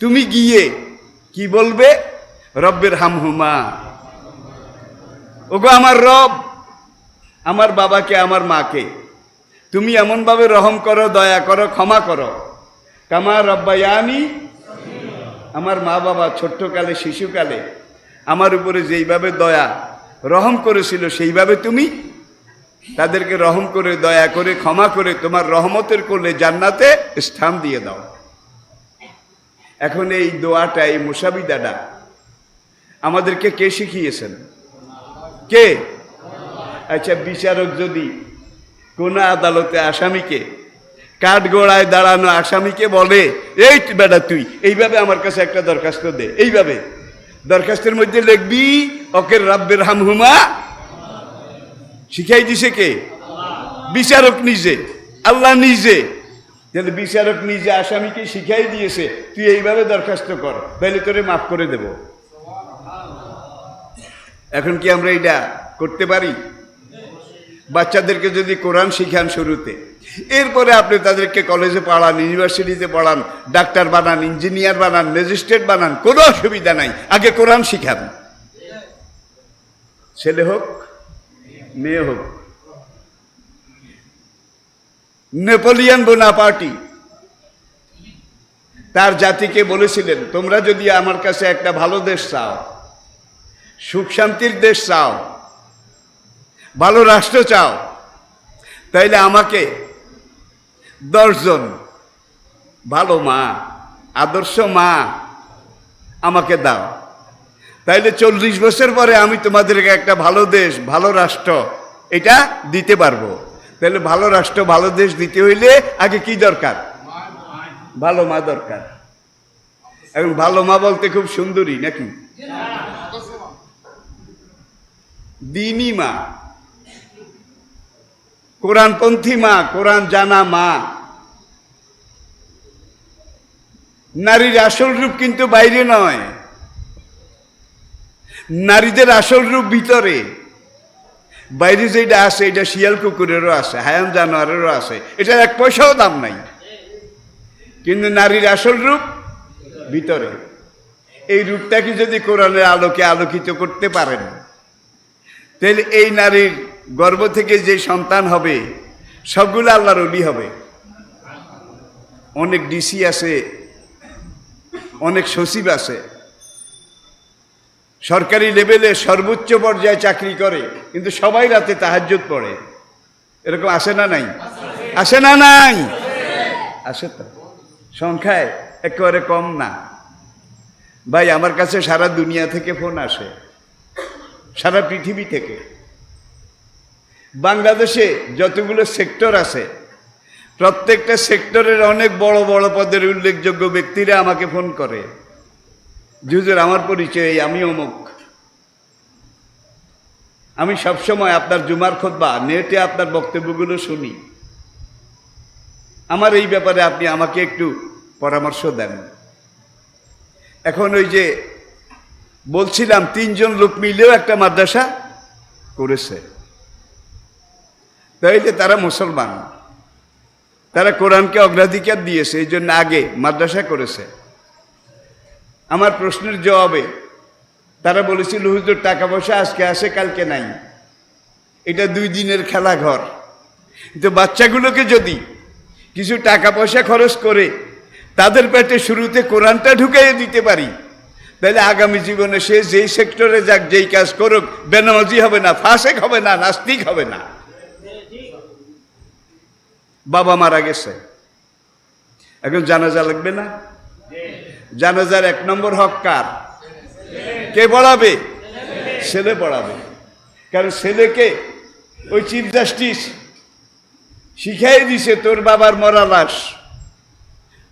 তুমি গিয়ে কি বলবে? রব্বির হামহুমা, ওগো আমার রব, আমার বাবাকে, আমার মাকে তুমি এমনভাবে রহম করো, দয়া করো, ক্ষমা করো, কামা রব্বায়ানি, আমার মা বাবা ছোট্টকালে, শিশুকালে আমার উপরে যেইভাবে দয়া রহম করেছিল, সেইভাবে তুমি তাদেরকে রহম করে, দয়া করে, ক্ষমা করে তোমার রহমতের কোলে জান্নাতে স্থান দিয়ে দাও। এখন এই দোয়াটা, এই মুসাবিদাটা আমাদেরকে কে শিখিয়েছেন? কে? আচ্ছা, বিচারক যদি কোন আদালতে আসামিকে, কাঠগড়ায় দাঁড়ানো আসামিকে বলে, এই বেটা তুই এইভাবে আমার কাছে একটা দরখাস্ত দে, এইভাবে দরখাস্তের মধ্যে লিখবি ওকে রাব্বির হামহুমা, শিখাই দিছে কে? বিচারক নিজে, আল্লাহ নিজে। তাহলে বিচারক নিজে আসামিকে শিখাই দিয়েছে, তুই এইভাবে দরখাস্ত কর, তাহলে তোরে মাফ করে দেব। এখন কি আমরা এটা করতে পারি? বাচ্চাদেরকে যদি কোরআন শিখান শুরুতে, এরপরে আপনি তাদেরকে কলেজে পড়ান, ইউনিভার্সিটিতে পড়ান, ডাক্তার বানান, ইঞ্জিনিয়ার বানান, ম্যাজিস্ট্রেট বানান, কোনো অসুবিধা নাই, আগে কোরআন শিখান। ছেলে হোক, মেয়ে হোক। নেপোলিয়ন বোনাপার্টি তার জাতিকে বলেছিলেন, তোমরা যদি আমার কাছে একটা ভালো দেশ চাও, সুখ শান্তির দেশ চাও, ভালো রাষ্ট্র চাও, তাইলে আমাকে 10 জন ভালো মা, আদর্শ মা আমাকে দাও, তাইলে 40 বছর পরে আমি তোমাদেরকে একটা ভালো দেশ, ভালো রাষ্ট্র এটা দিতে পারবো। তাহলে ভালো রাষ্ট্র, ভালো দেশ দিতে হইলে আগে কি দরকার? ভালো মা দরকার। এখন ভালো মা বলতে খুব সুন্দরী নাকি? দ্বীনি মা, কোরআনপন্থী মা, কোরআন জানা মা। নারীর আসল রূপ কিন্তু বাইরে নয়, নারীদের আসল রূপ ভিতরে, বাইরে যেটা আছে এটা শিয়াল কুকুরেরও আছে, হায়াম জানোয়ারেরও আছে, এটার এক পয়সাও দাম নাই। কিন্তু নারীর আসল রূপ ভিতরে। এই রূপটাকে যদি কোরআনের আলোকে আলোকিত করতে পারেন, তাহলে এই নারীর গর্ভ থেকে যে সন্তান হবে সবগুলো আল্লাহর ওলি হবে। অনেক ডিসি আছে, অনেক সচিব আছে, সরকারি লেভেলে সর্বোচ্চ পর্যায়ে চাকরি করে, কিন্তু সবাই রাতে তাহাজ্জুদ পড়ে। এরকম আসে না নাই? আসে না নাই? আসে তো, সংখ্যায় একেবারে কম না। ভাই, আমার কাছে সারা দুনিয়া থেকে ফোন আসে, সারা পৃথিবী থেকে। বাংলাদেশে যতগুলো সেক্টর আছে, প্রত্যেকটা সেক্টরের অনেক বড় বড় পদের উল্লেখযোগ্য ব্যক্তিরা আমাকে ফোন করে, হুজুর আমার পরিচয়, আমি অমুক। আমি সবসময় আপনার জুমার খুতবা নেটে আপনার বক্তব্যগুলো শুনি, আমার এই ব্যাপারে আপনি আমাকে একটু পরামর্শ দেন। এখন ওই যে বলছিলাম 3 জন লোক মিলেও একটা মাদ্রাসা করেছে, তাইলে তারা মুসলমান, তারা কোরআনকে অগ্রাধিকার দিয়েছে, এই জন্য আগে মাদ্রাসা করেছে। আমার প্রশ্নের জবাবে তারা বলেছিল, হুজুর টাকা পয়সা আজকে আসে কালকে নাই, এটা 2 দিনের খেলা ঘর। কিন্তু বাচ্চাগুলোকে যদি কিছু টাকা পয়সা খরচ করে তাদের পেটে শুরুতে কোরআনটা ঢুকাইয়ে দিতে পারি, তাহলে আগামী জীবনে সে যেই সেক্টরে যাক, যেই কাজ করুক, বেনামাজি হবে না, ফাসেক হবে না, নাস্তিক হবে না। বাবা মারা গেছে, এখন জানাজা লাগবে না? জানাজার 1 নম্বর হক কার? কে পড়াবে? ছেলে পড়াবে। কারণ ছেলেকে ওই চিফ জাস্টিস শিখাই দিছে, তোর বাবার মরা লাশ,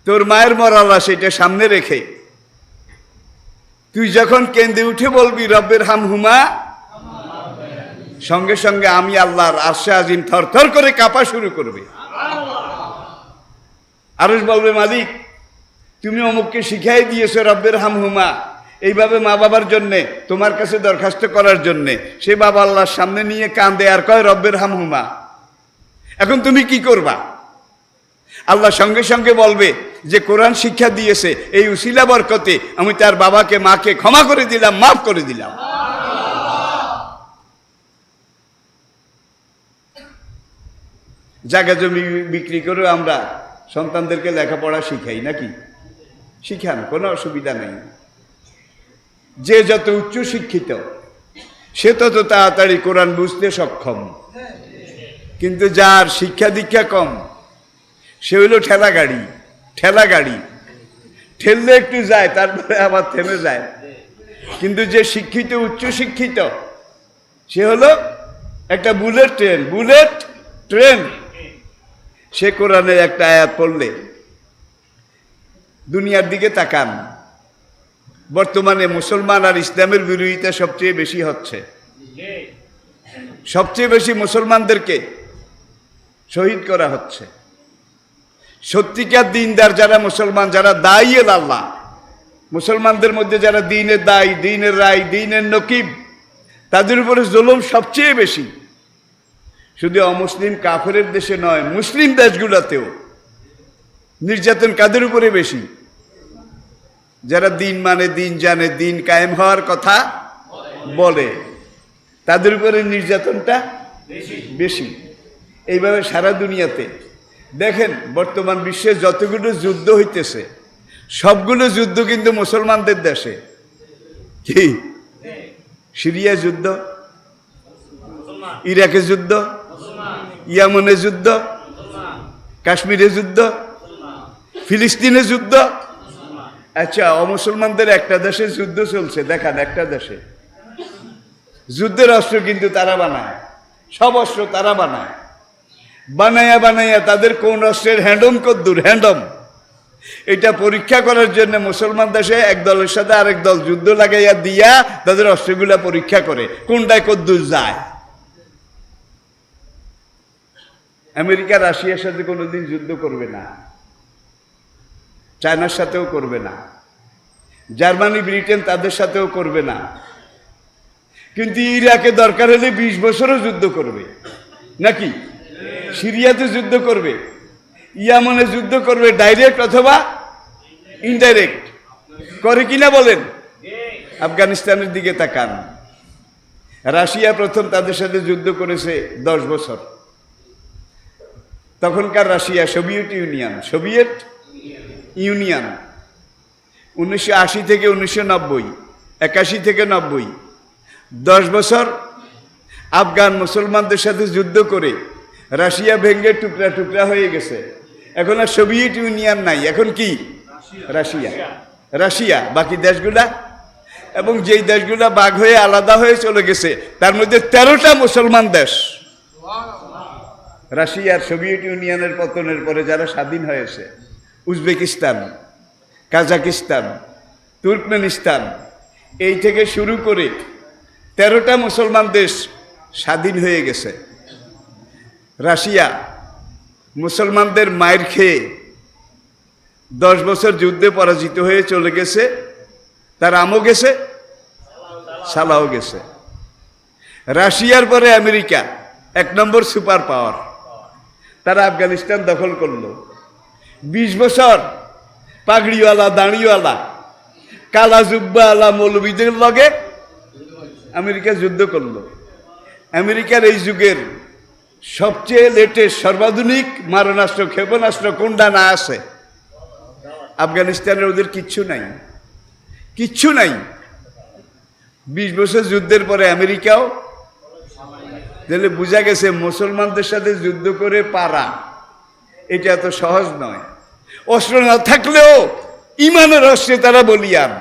তোর মায়ের মরা লাশ, এটা সামনে রেখে তুই যখন কেঁদে উঠে বলবি রব্বের হামহুমা, সঙ্গে সঙ্গে আমি আল্লাহর আরশে আজিম থরথর করে কাঁপা শুরু করবে। আরশ বলবে, মালিক তুমি অমুককে শিখাই দিয়েছো রব্বের হামহুমা, এইভাবে মা বাবার জন্যে তোমার কাছে দরখাস্ত করার জন্যে। সে বাবা আল্লাহর সামনে নিয়ে কান্দে আর কয় রব্বের হামহুমা। এখন তুমি কি করবা? আল্লাহ সঙ্গে সঙ্গে বলবে যে কোরআন শিক্ষা দিয়েছে, এই উসিলা বরকতে আমি তার বাবাকে মাকে ক্ষমা করে দিলাম, মাফ করে দিলাম। জায়গা জমি বিক্রি করে আমরা সন্তানদেরকে লেখাপড়া শিখাই নাকি? শিখান, কোনো অসুবিধা নেই। যে যত উচ্চ শিক্ষিত সে তত তাড়াতাড়ি কোরআন বুঝতে সক্ষম, কিন্তু যার শিক্ষা দীক্ষা কম সে হইল ঠেলা গাড়ি। ঠেলা গাড়ি ঠেললে একটু যায়, তারপরে আবার থেমে যায়। কিন্তু যে শিক্ষিত, উচ্চ শিক্ষিত, সে হলো একটা বুলেট ট্রেন। Bullet train. সে কোরআনের একটা আয়াত পড়লে, দুনিয়ার দিকে তাকান, বর্তমানে মুসলমান আর ইসলামের বিরোধিতা সবচেয়ে বেশি হচ্ছে। সবচেয়ে বেশি মুসলমানদেরকে শহীদ করা হচ্ছে। সত্যিকার দিনদার যারা মুসলমান, যারা দায়ী আল্লাহ, মুসলমানদের মধ্যে যারা দ্বীনের দায়ী, দ্বীনের রায়, দ্বীনের নকিব, তাদের উপরে জুলুম সবচেয়ে বেশি। শুধু অমুসলিম কাফেরের দেশে নয়, মুসলিম দেশগুলোতেও নির্যাতন কাদের উপরে বেশি? যারা দিন মানে, দিন জানে, দিন কায়েম হওয়ার কথা বলে, তাদের উপরে নির্যাতনটা বেশি। এইভাবে সারা দুনিয়াতে দেখেন, বর্তমান বিশ্বে যতগুলো যুদ্ধ হইতেছে সবগুলো যুদ্ধ কিন্তু মুসলমানদের দেশে। কি? সিরিয়া যুদ্ধ, ইরাকে যুদ্ধ, ইয়ামনে যুদ্ধ, কাশ্মীরে যুদ্ধ, ফিলিস্তিনে যুদ্ধ। আচ্ছা, অমুসলমানদের একটা দেশে যুদ্ধ চলছে, দেখান একটা দেশে। যুদ্ধের অস্ত্র কিন্তু তারা বানায়, সব অস্ত্র তারা বানায়। বানাইয়া বানাইয়া তাদের কোন অস্ত্রের হ্যান্ডম কদ্দুর, হ্যান্ডম, এটা পরীক্ষা করার জন্য মুসলমান দেশে এক দলের সাথে আরেক দল যুদ্ধ লাগাইয়া দিয়া তাদের অস্ত্রগুলা পরীক্ষা করে কোনটায় কদ্দুর যায়। আমেরিকা রাশিয়ার সাথে কোনোদিন যুদ্ধ করবে না, চায়নার সাথেও করবে না, জার্মানি ব্রিটেন তাদের সাথেও করবে না। কিন্তু ইরাকে দরকার হলে 20 বছরও যুদ্ধ করবে নাকি? সিরিয়াতে যুদ্ধ করবে, ইয়ামনে যুদ্ধ করবে, ডাইরেক্ট অথবা ইনডাইরেক্ট করে কিনা বলেন? আফগানিস্তানের দিকে তাকান। রাশিয়া প্রথম তাদের সাথে যুদ্ধ করেছে 10 বছর। তখনকার রাশিয়া সোভিয়েত ইউনিয়ন 1980 থেকে 1990, 81 থেকে 90, 10 বছর আফগান মুসলমানদের সাথে যুদ্ধ করে রাশিয়া ভেঙে টুকরা টুকরা হয়ে গেছে। এখন আর সোভিয়েত ইউনিয়ন নাই, এখন কি? রাশিয়া বাকি দেশগুলা, এবং যেই দেশগুলা ভাগ হয়ে আলাদা হয়ে চলে গেছে তার মধ্যে 13টা মুসলমান দেশ। রাশিয়ার সোভিয়েত ইউনিয়নের পতনের পরে যারা স্বাধীন হয়েছে, উজবেকিস্তান, কাজাকিস্তান, তুর্কমেনিস্তান, এই থেকে শুরু করে 13টা মুসলমান দেশ স্বাধীন হয়ে গেছে। রাশিয়া মুসলমানদের মায়ের খেয়ে 10 বছর যুদ্ধে পরাজিত হয়ে চলে গেছে। তার আমও গেছে, সালাও গেছে। রাশিয়ার পরে আমেরিকা 1 নম্বর সুপার পাওয়ার, তারা আফগানিস্তান দখল করলো। 20 বছর পাগড়িওয়ালা, দাঁড়িওয়ালা, কালা জুব্বাওয়ালা মৌলবীদের লগে আমেরিকা যুদ্ধ করলো। আমেরিকার এই যুগের সবচেয়ে লেটেস্ট সর্বাধুনিক মারণাস্ত্র, ক্ষেপণাস্ত্র কোনটা না আছে? আফগানিস্তানের ওদের কিচ্ছু নাই। 20 বছর যুদ্ধের পরে আমেরিকাও, তাহলে বোঝা গেছে মুসলমানদের সাথে যুদ্ধ করে পারা এটা এত সহজ নয়। অস্ত্র না থাকলেও ইমানের অস্ত্রে তারা বলিয়ান,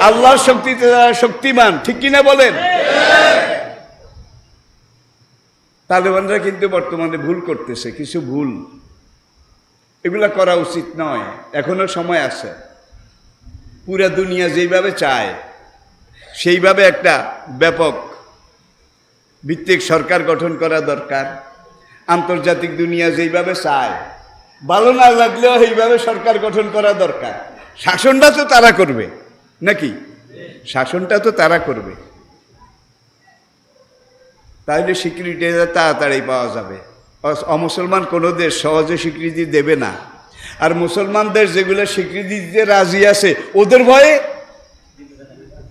আল্লাহর শক্তিতে তারা শক্তিমান, ঠিক কিনা বলেন? তালেবানরা কিন্তু বর্তমানে ভুল করতেছে, কিছু ভুল, এগুলা করা উচিত নয়, এখনো সময় আছে। পুরা দুনিয়া যেইভাবে চায় সেইভাবে একটা ব্যাপক ভিত্তিক সরকার গঠন করা দরকার। আন্তর্জাতিক দুনিয়া যেইভাবে চায়, ভালো না লাগলেও এইভাবে সরকার গঠন করা দরকার। শাসনটা তো তারা করবে নাকি? শাসনটা তো তারা করবে, তাহলে স্বীকৃতি তাড়াতাড়ি পাওয়া যাবে। অমুসলমান কোনো দেশ সহজে স্বীকৃতি দেবে না। আর মুসলমান দেশ যেগুলো স্বীকৃতি দিতে রাজি আছে ওদের ভয়ে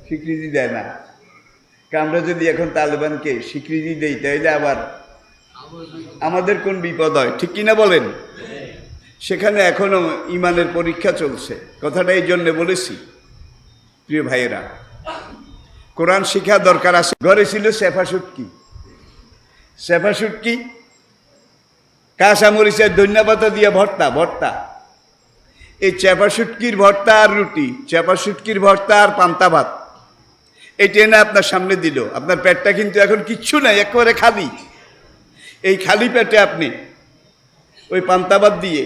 স্বীকৃতি দেয় না। আমরা যদি এখন তালেবানকে স্বীকৃতি দেই তাহলে আবার আমাদের কোন বিপদ হয়, ঠিক কিনা বলেন? সেখানে এখনো ইমানের পরীক্ষা চলছে। কথাটা এই জন্য বলেছি, প্রিয় ভাইয়েরা, কোরআন শিক্ষা দরকার আছে। ঘরে ছিল সেফা শুটকি, কাঁচা মরিচের ধন্যপাতা দিয়ে ভর্তা। এই চেপা শুটকির ভর্তা আর রুটি, চেপা শুটকির ভর্তা আর পান্তা ভাত, এটা এনে আপনার সামনে দিল। আপনার পেটটা কিন্তু এখন কিচ্ছু নাই, একেবারে খালি। এই খালি পেটে আপনি ওই পান্তা ভাত দিয়ে,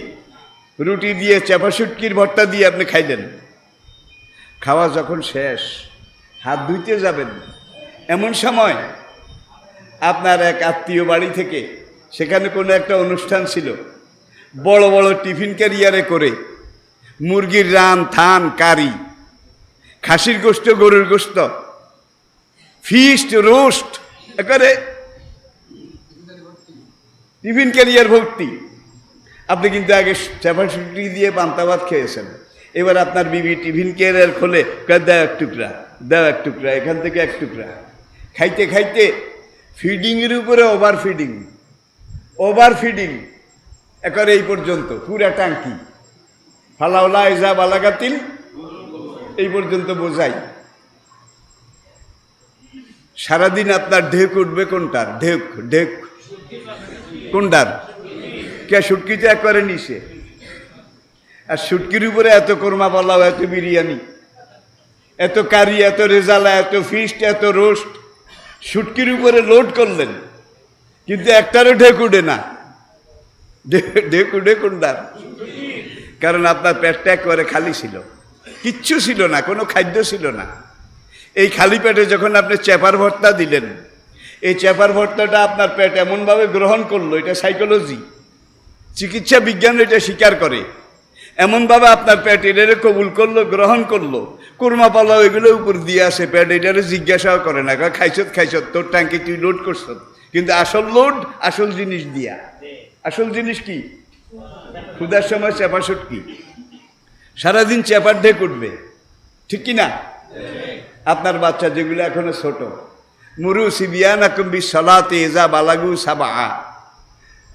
রুটি দিয়ে, চেপা শুটকির ভর্তা দিয়ে আপনি খাইলেন। খাওয়া যখন শেষ, হাত ধুইতে যাবেন, এমন সময় আপনার এক আত্মীয় বাড়ি থেকে, সেখানে কোনো একটা অনুষ্ঠান ছিল, বড় বড় টিফিন ক্যারিয়ারে করে মুরগির রান, থান, কারি, খাসির গোস্ত, গরুর গোস্ত, ফিস্ট, রোস্ট, একেবারে টিফিন ক্যারিয়ার ভর্তি। আপনি কিন্তু আগে চেপা শুটকি দিয়ে পান্তা ভাত খেয়েছেন। এবার আপনার বিবি টিফিন ক্যারিয়ার খোলে, দাও এক টুকরা, এখান থেকে এক টুকরা। খাইতে খাইতে ফিডিংয়ের উপরে ওভার ফিডিং একেবারে এই পর্যন্ত, পুরা টাঙ্কি, ফালাউলা এজা বালাগাতিল, এই পর্যন্ত বোঝাই। সারাদিন আপনার ঢেক উঠবে কোনটার? ঢেক কোনটার? কে? শুটকিতে একবারে নিছে। আর শুটকির উপরে এত কোরমা পোলাও, এত বিরিয়ানি, এত কারি, এত রেজালা, এত ফিস্ট, এত রোস্ট শুটকির উপরে লোড করলেন, কিন্তু একটারও ঢেক উঠে না। ঢেক উঠে কোনটার? কারণ আপনার পেটটা একেবারে খালি ছিল, কিচ্ছু ছিল না, কোনো খাদ্য ছিল না। এই খালি পেটে যখন আপনি চেপার ভর্তা দিলেন, এই চেপার ভর্তাটা আপনার পেট এমনভাবে গ্রহণ করলো, এটা সাইকোলজি, চিকিৎসা বিজ্ঞান এটা স্বীকার করে, এমনভাবে আপনার পেট এটারে কবুল করলো, গ্রহণ করলো, কোরমা পালাও এগুলো উপর দিয়ে আসে, প্যাড এটারে জিজ্ঞাসাও করে না, খাইছত খাইছত, তোর ট্যাঙ্কে তুই লোড করছ। কিন্তু আসল লোড আসল জিনিস দিয়া। আসল জিনিস কি? ক্ষুধার সময় চেপাসট কি সারাদিন চেপার ঢেক উঠবে, ঠিক কি না? আপনার বাচ্চা যেগুলো এখনো ছোট, মুরু সিবিয়ানাকুম বিসসালাতি ইযা বালাগু সাবআ,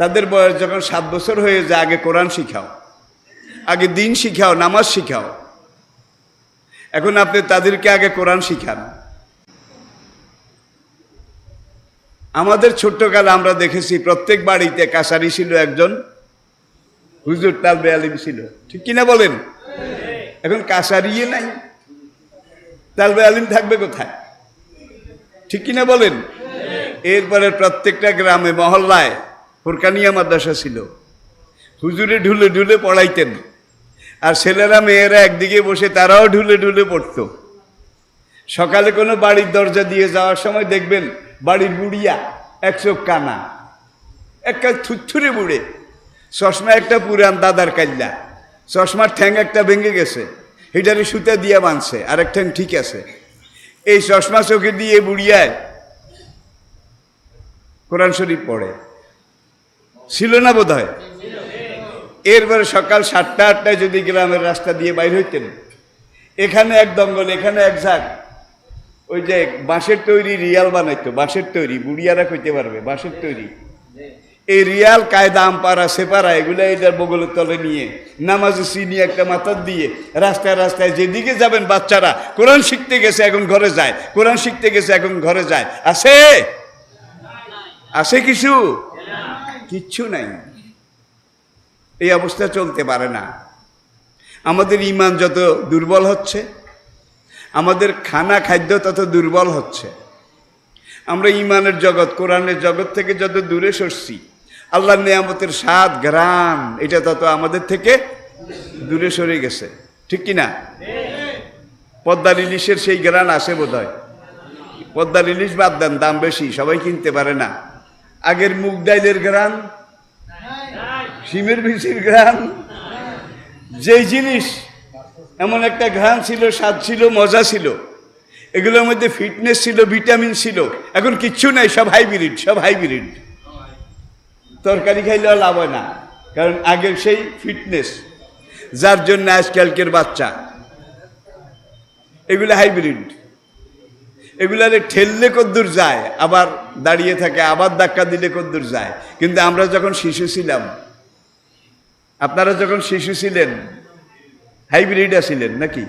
তাদের বয়স যখন 7 বছর হয়ে যায় আগে কোরআন শিখাও, আগে দিন শিখাও, নামাজ শিখাও। এখন আপনি তাদেরকে আগে কোরআন শিখান। আমাদের ছোট্টকালে আমরা দেখেছি প্রত্যেক বাড়িতে কাছারি ছিল একজন, হুজুর তালবে আলিম ছিল, ঠিক কিনা বলেন? এখন কাছারিয়ে নাই, তালবে আলিম থাকবে কোথায়, ঠিক কিনা বলেন? এরপরে প্রত্যেকটা গ্রামে মহল্লায় ফুরকানিয়া মাদ্রাসা ছিল, হুজুরে ঢুলে ঢুলে পড়াইতেন, আর ছেলেরা মেয়েরা একদিকে বসে তারাও ঢুলে ঢুলে পড়তো। সকালে কোনো বাড়ির দরজা দিয়ে যাওয়ার সময় দেখবেন বাড়ির বুড়িয়া এক চোখ কানা, একটা থুরথুরে বুড়ে, চশমা একটা পুরান দাদার কাল্লা, চশমার ঠ্যাং একটা ভেঙে গেছে, এটারে সুতা দিয়া বাঁধছে, আর এক ঠ্যাং ঠিক আছে। এই চশমা চোখে দিয়ে বুড়িয়ায় কোরআন শরীফ পড়ে, ছিল না বোধ হয়? এরপরে সকাল 7টা-8টায় যদি গ্রামের রাস্তা দিয়ে বাইর হইতেন, এখানে এক দঙ্গল, এখানে এক ঝাঁক, ওই যে বাঁশের তৈরি রিয়াল বানাইতো, বাঁশের তৈরি, বুড়িয়ারা কইতে পারবে, বাঁশের তৈরি এই রিয়াল, কায়দা, আমপারা, সেপারা, এগুলো এটার বগলের তলে নিয়ে নামাজে চিনি একটা মাথার দিয়ে রাস্তায় রাস্তায় যেদিকে যাবেন বাচ্চারা কোরআন শিখতে গেছে এখন ঘরে যায়, কোরআন শিখতে গেছে এখন ঘরে যায়। আছে? আছে কিছু? কিচ্ছু নাই। এই অবস্থা চলতে পারে না। আমাদের ঈমান যত দুর্বল হচ্ছে, আমাদের খানা খাদ্য তত দুর্বল হচ্ছে। আমরা ঈমানের জগৎ, কোরআনের জগৎ থেকে যত দূরে সরছি, আল্লাহর নিয়ামতের স্বাদ, ঘ্রাণ, এটা তত আমাদের থেকে দূরে সরে গেছে, ঠিক কিনা? পদ্মার ইলিশের সেই ঘ্রাণ আসে বোধ হয়? পদ্মার ইলিশ বাদ দেন, দাম বেশি, সবাই কিনতে পারে না। আগের মুগ ডাইলের ঘ্রাণ, শিমের বিচির ঘ্রাণ, যেই জিনিস এমন একটা ঘ্রাণ ছিল, স্বাদ ছিল, মজা ছিল, এগুলোর মধ্যে ফিটনেস ছিল, ভিটামিন ছিল, এখন কিচ্ছু নাই, সব হাইব্রিড, সব হাইব্রিড। তরকারি খাইলেও লাভ হয় না, কারণ আগের সেই ফিটনেস, যার জন্য আজকালকের বাচ্চা এগুলো হাইব্রিড। এগুলারে ঠেললে কদ্দূর যায়, আবার দাঁড়িয়ে থাকে, আবার ধাক্কা দিলে কদ্দূর যায়। কিন্তু আমরা যখন শিশু ছিলাম, আপনারা যখন শিশু ছিলেন, হাইব্রিড ছিলেন নাকি?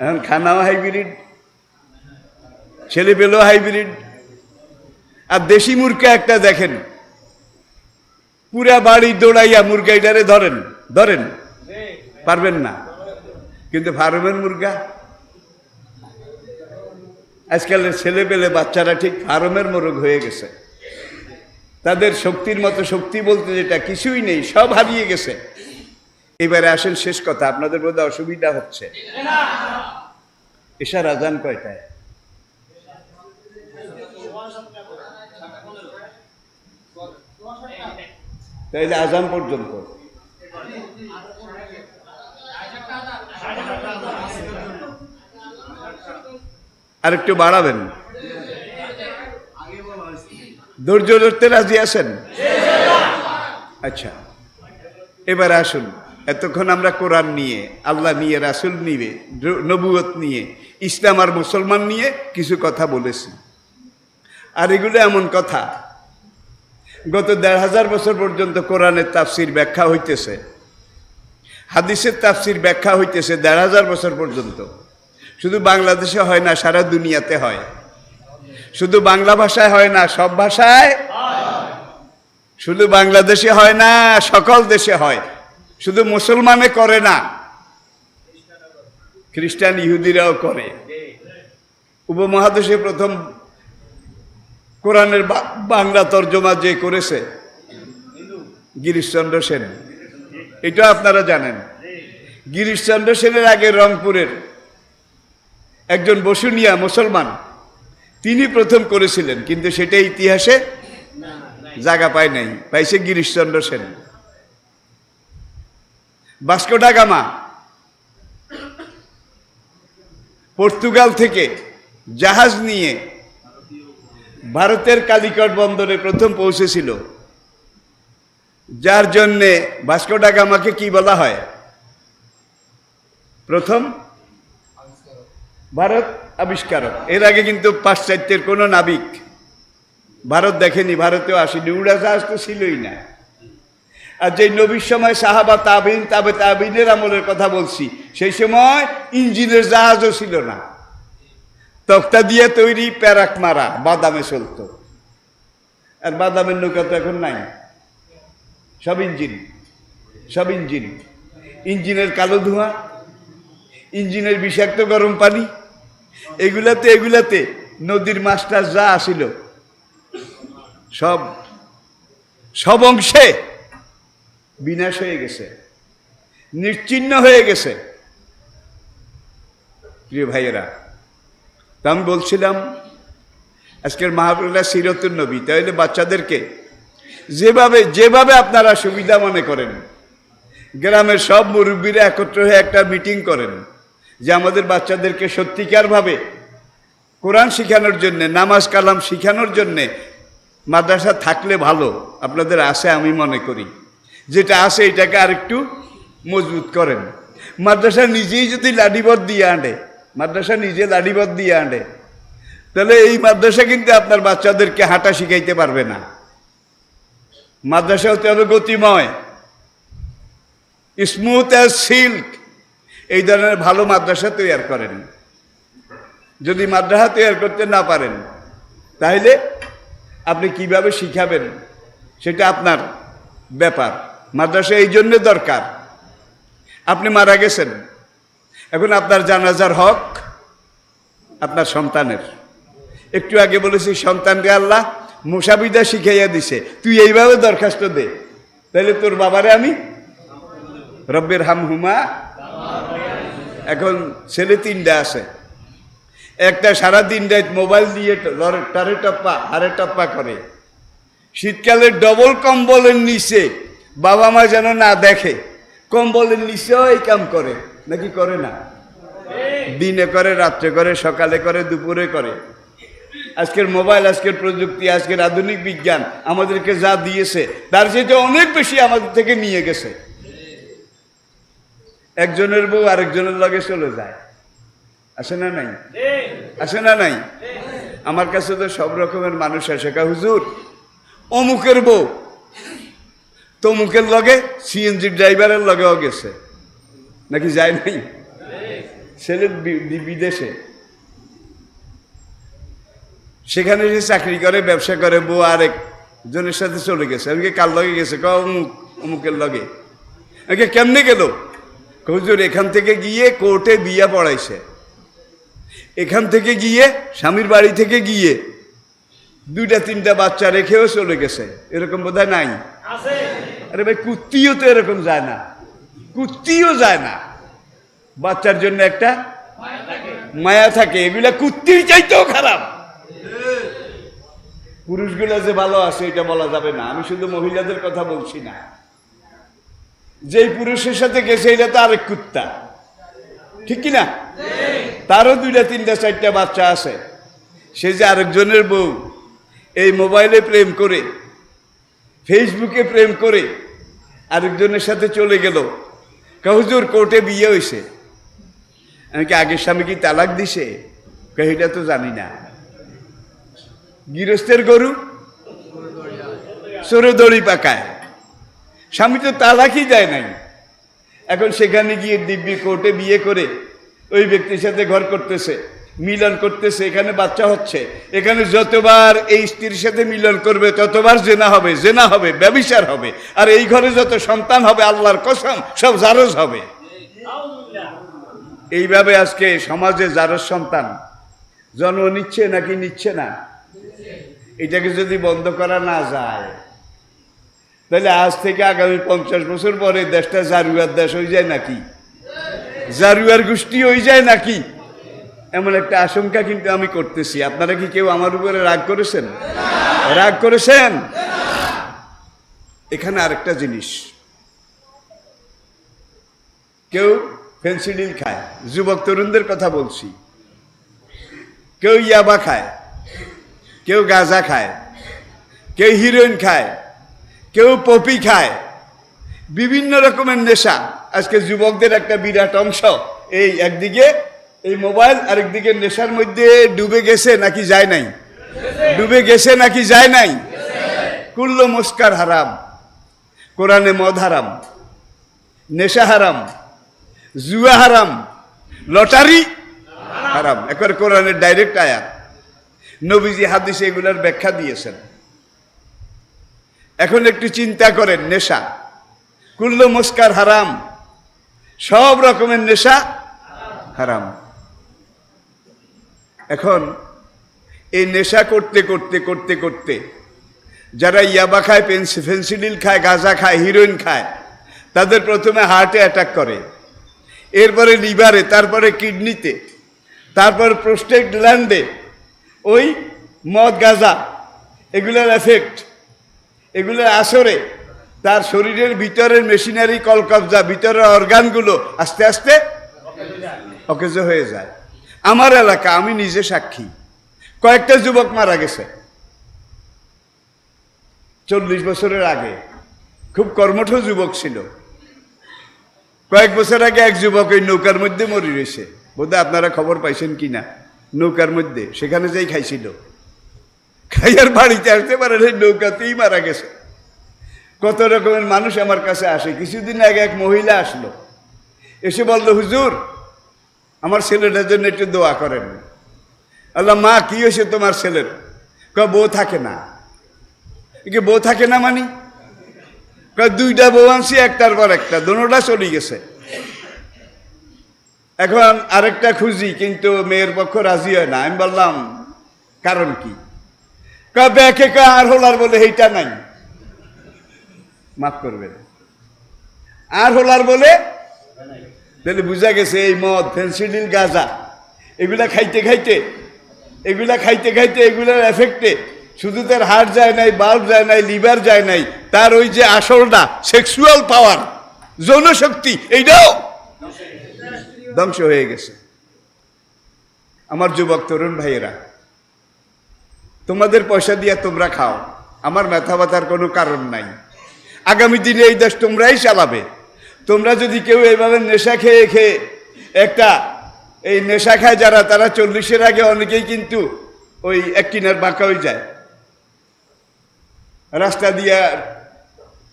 এখন খানাও হাইব্রিড, ছেলে পেলেও হাইব্রিড। আর দেশি মুরগা একটা দেখেন, পুরা বাড়ি দৌড়াইয়া মুরগাইটারে ধরেন, ধরেন পারবেন না। কিন্তু ফার্মের মুরগা, আজকালের ছেলে পেলে বাচ্চারা ঠিক ফার্মের মোরগ হয়ে গেছে। তাদের শক্তির মতো শক্তি বলতে যেটা কিছুই নেই, সব হারিয়ে গেছে। এবারে আসেন শেষ কথা, আপনাদের বোধহয় অসুবিধা হচ্ছে। এশার আজান কয়টায়? তাইলে আজান পর্যন্ত আর একটু বাড়াবেন। ধৈর্য ধরতে রাজি আছেন? আচ্ছা, এবার আসুন, এতক্ষণ আমরা কোরআন নিয়ে, আল্লাহ নিয়ে, রাসূল নিয়ে, নবুয়ত নিয়ে, ইসলাম আর মুসলমান নিয়ে কিছু কথা বলেছি। আর এগুলো এমন কথা, গত ১৫০০ বছর পর্যন্ত কোরআনের তাফসির ব্যাখ্যা হইতেছে, হাদিসের তাফসির ব্যাখ্যা হইতেছে ১৫০০ বছর পর্যন্ত। শুধু বাংলাদেশে হয় না, সারা দুনিয়াতে হয়। শুধু বাংলা ভাষায় হয় না, সব ভাষায়। শুধু বাংলাদেশে হয় না, সকল দেশে হয়। শুধু মুসলমানে করে না, খ্রিস্টান ইহুদিরাও করে। উপমহাদেশে প্রথম কোরআনের বাংলা তর্জমা যে করেছে গিরিশচন্দ্র সেন, এটা আপনারা জানেন। গিরিশচন্দ্র সেনের আগে রংপুরের একজন বসুনিয়া মুসলমান, তিনি প্রথম করেছিলেন, কিন্তু সেটা ইতিহাসে জায়গা পায় নাই, পাইছে Girishchandra Sen. Vasco da Gama Portugal থেকে জাহাজ নিয়ে ভারতের কালিকট বন্দরে প্রথম পৌঁছেছিল, যার জন্যে ভাস্কো ডা গামাকে কি বলা হয়? প্রথম ভারত আবিষ্কারক। এর আগে কিন্তু পাশ্চাত্যের কোনো নাবিক ভারত দেখেনি, ভারতেও আসেনি, উড়াজাহাজ তো ছিলই না। আর যে নবীর সময় সাহাবা তাবিন তাবে তাবিনের আমলের কথা বলছি, সেই সময় ইঞ্জিনের জাহাজও ছিল না, তক্তা দিয়ে তৈরি প্যারাক মারা বাদামে চলত। আর বাদামের নৌকা তো এখন নাই, সব ইঞ্জিন, সব ইঞ্জিন। ইঞ্জিনের কালো ধোঁয়া, ইঞ্জিনের বিষাক্ত গরম পানি, এগুলাতে নদীর মাছটা যা আসিল সব সব অংশে বিনাশ হয়ে গেছে, নিশ্চিহ্ন হয়ে গেছে। প্রিয় ভাইয়েরা, তা আমি বলছিলাম আজকের মাহফিলটা সিরাতুন নবী, তাহলে বাচ্চাদেরকে যেভাবে যেভাবে আপনারা সুবিধা মনে করেন, গ্রামের সব মুরব্বীরা একত্র হয়ে একটা মিটিং করেন যে আমাদের বাচ্চাদেরকে সত্যিকারভাবে কোরআন শিখানোর জন্যে, নামাজ কালাম শিখানোর জন্যে মাদ্রাসা থাকলে ভালো। আপনাদের আছে আমি মনে করি, যেটা আছে এটাকে আরেকটু মজবুত করেন। মাদ্রাসা নিজেই যদি লাঠিবধ দিয়ে আনে, মাদ্রাসা নিজে লাঠিবধ দিয়ে আনে, তাহলে এই মাদ্রাসা কিন্তু আপনার বাচ্চাদেরকে হাঁটা শিখাইতে পারবে না। মাদ্রাসা হতে হবে গতিময়, স্মুথ অ্যাজ সিল্ক। এই ধরনের ভালো মাদ্রাসা তৈরি করেন। যদি মাদ্রাসা তৈরি করতে না পারেন, তাহলে আপনি কিভাবে শিখাবেন সেটা আপনার ব্যাপার। মাদ্রাসা এই জন্যে দরকার, আপনি মারা গেছেন, এখন আপনার জানাজার হক আপনার সন্তানের। একটু আগে বলেছি সন্তানকে আল্লাহ মুসাবিদা শিখাইয়া দিছে, তুই এইভাবে দরখাস্ত দে, তাহলে তোর বাবারে আমি রব্বের হামহুমা। এখন ছেলে তিনটা আছে, একটা সারা দিনটা মোবাইল দিয়ে টারে টপ্পা হারে টপ্পা করে, শীতকালে ডবল কম্বলের নিচে বাবা মা যেন না দেখে, কম্বলের নিচেও এই কাম করে নাকি করে না? দিনে করে, রাত্রে করে, সকালে করে, দুপুরে করে। আজকের মোবাইল, আজকের প্রযুক্তি, আজকের আধুনিক বিজ্ঞান আমাদেরকে যা দিয়েছে তার চেয়ে অনেক বেশি আমাদের থেকে নিয়ে গেছে। একজনের বউ আরেকজনের লগে চলে যায়, আসে না নাই? আসে না নাই? আমার কাছে তো সব রকমের মানুষ আসে, হুজুর অমুকের বউ তমুকের লগে সিএনজি ড্রাইভারের লগেও গেছে, নাকি যায় নাই? ছেলে বিদেশে, সেখানে সে চাকরি করে, ব্যবসা করে, বউ আরেকজনের সাথে চলে গেছে। আমাকে কার লগে গেছে? অমুকের লগে। আমাকে কেমনে গেল? হুজুর এখান থেকে গিয়ে কোর্টে বিয়া পড়াইছে, এখান থেকে গিয়ে স্বামীর বাড়ি থেকে গিয়ে 2-3টা বাচ্চা রেখেও চলে গেছে। এরকম বোধহয় নাই? আরে ভাই, কুত্তিও তো এরকম যায় না, কুত্তিও যায় না। বাচ্চার জন্য একটা মায়া থাকে, এগুলা কুত্তির চাইতেও খারাপ। পুরুষগুলা যে ভালো আছে এটা বলা যাবে না, আমি শুধু মহিলাদের কথা বলছি না। যেই পুরুষের সাথে গেছে এটা তো আরেক কুত্তা, ঠিক কিনা? তারও 2-3-4টা বাচ্চা আছে, সে যে আরেকজনের বউ। এই মোবাইলে প্রেম করে, ফেসবুকে প্রেম করে আরেকজনের সাথে চলে গেল। হুজুর কোর্টে বিয়ে হয়েছে। আমি কি আগের স্বামী কি তালাক দিছে? এটা তো জানি না। গৃহস্থের গরু সরে দড়ি পাকায়, স্বামী তো তালাকই দেয় নাই। এখন সেখানে গিয়ে দিব্যি কোর্টে বিয়ে করে ওই ব্যক্তির সাথে ঘর করতেছে, মিলন করতেছে, এখানে বাচ্চা হচ্ছে। এখানে যতবার এই স্ত্রীর সাথে মিলন করবে ততবার জেনা হবে, জেনা হবে, ব্যভিচার হবে। আর এই ঘরে যত সন্তান হবে, আল্লাহর কসম, সব জারজ হবে। এইভাবে আজকে সমাজে জারজ সন্তান জন্ম নিচ্ছে নাকি নিচ্ছে না? এটাকে যদি বন্ধ করা না যায়, তাহলে আজ থেকে আগামী 50 বছর পরে দেশটা জারুয়ার দেশ হয়ে যায় নাকি? জারুয়ার গোষ্ঠী হয়ে যায় নাকি? এমন একটা আশঙ্কা কিন্তু আমি করতেছি। আপনারা কি কেউ আমার উপরে রাগ করেছেন? রাগ করেছেন? এখানে আরেকটা জিনিস, কেউ ফেন্সিডিল খায়, যুবক তরুণদের কথা বলছি। কেউ ইয়াবা খায়, কেউ গাঁজা খায়, কেউ হিরোইন খায়, কেউ পপি খায়, বিভিন্ন রকমের নেশা। আজকে যুবকদের একটা বিরাট অংশ এই একদিকে এই মোবাইল, আরেকদিকে নেশার মধ্যে ডুবে গেছে নাকি যায় নাই, ডুবে গেছে নাকি যায় নাই। কুল্লু মুস্কার হারাম, কোরআনে মদ হারাম, নেশা হারাম, জুয়া হারাম, লটারি হারাম, একবার কোরআনের ডাইরেক্ট আয়াত। নবীজি হাদিসে এগুলার ব্যাখ্যা দিয়েছেন। এখন একটু চিন্তা করেন, নেশা কুল্লু মুস্কার হারাম, সব রকমের নেশা হারাম। এখন এই নেশা করতে করতে করতে করতে যারা ইয়াবা খায়, ফেন্সিডিল খায়, গাঁজা খায়, হিরোইন খায়, তাদের প্রথমে হার্টে অ্যাটাক করে, এরপরে লিভারে, তারপরে কিডনিতে, তারপর প্রোস্টেট গ্ল্যান্ডে ওই মদ গাঁজা এগুলোর এফেক্ট, এগুলোর আসরে তার শরীরের ভিতরের মেশিনারি কলকবজা, ভিতরের অর্গানগুলো আস্তে আস্তে অকেজো হয়ে যায়। আমার এলাকা, আমি নিজে সাক্ষী, কয়েকটা যুবক মারা গেছে 40 বছরের আগে, খুব কর্মঠ যুবক ছিল। কয়েক বছর আগে এক যুবক ওই নৌকার মধ্যে মরি রয়েছে, বোধহয় আপনারা খবর পাইছেন কিনা, নৌকার মধ্যে সেখানে যাই খাইছিল, খাইয়ার বাড়িতে আসতে পারে সেই নৌকাতেই মারা গেছে। কত রকমের মানুষ আমার কাছে আসে। কিছুদিন আগে এক মহিলা আসলো, এসে বলল, হুজুর আমার ছেলেটার জন্য একটু দোয়া করেন। আল্লাহ, মা কি হয়েছে তোমার ছেলের? বউ থাকে না। বউ থাকে না মানে? দুইটা বউ আনছি, একটার পর একটা, দোনোটা চলে গেছে। এখন আরেকটা খুঁজি, কিন্তু মেয়ের পক্ষ রাজি হয় না। আমি বললাম কারণ কি? ব্যাকে আর হোলার বলে এইটা নাই, মাফ করবেন, আর হোলার বলে। তাহলে বুঝা গেছে এই মদ, ফেন্সিডিল, গাঁজা এগুলা খাইতে খাইতে এগুলার এফেক্টে শুধু তার হার্ট যায় নাই, বাল্ব যায় নাই, লিভার যায় নাই, তার ওই যে আসলটা সেক্সুয়াল পাওয়ার, যৌন শক্তি, এইটাও ধ্বংস হয়ে গেছে। আমার যুবক তরুণ ভাইয়েরা, তোমাদের পয়সা দিয়ে তোমরা খাও, আমার মাথা ব্যথার কোনো কারণ নাই। আগামী দিনে এই দেশ তোমরাই চালাবে। তোমরা যদি কেউ এইভাবে নেশা খেয়ে খেয়ে একটা, এই নেশা খায় যারা, তারা 40-এর আগে অনেকেই কিন্তু ওই এক কিনার বাঁকা হয়ে যায়, রাস্তা দিয়া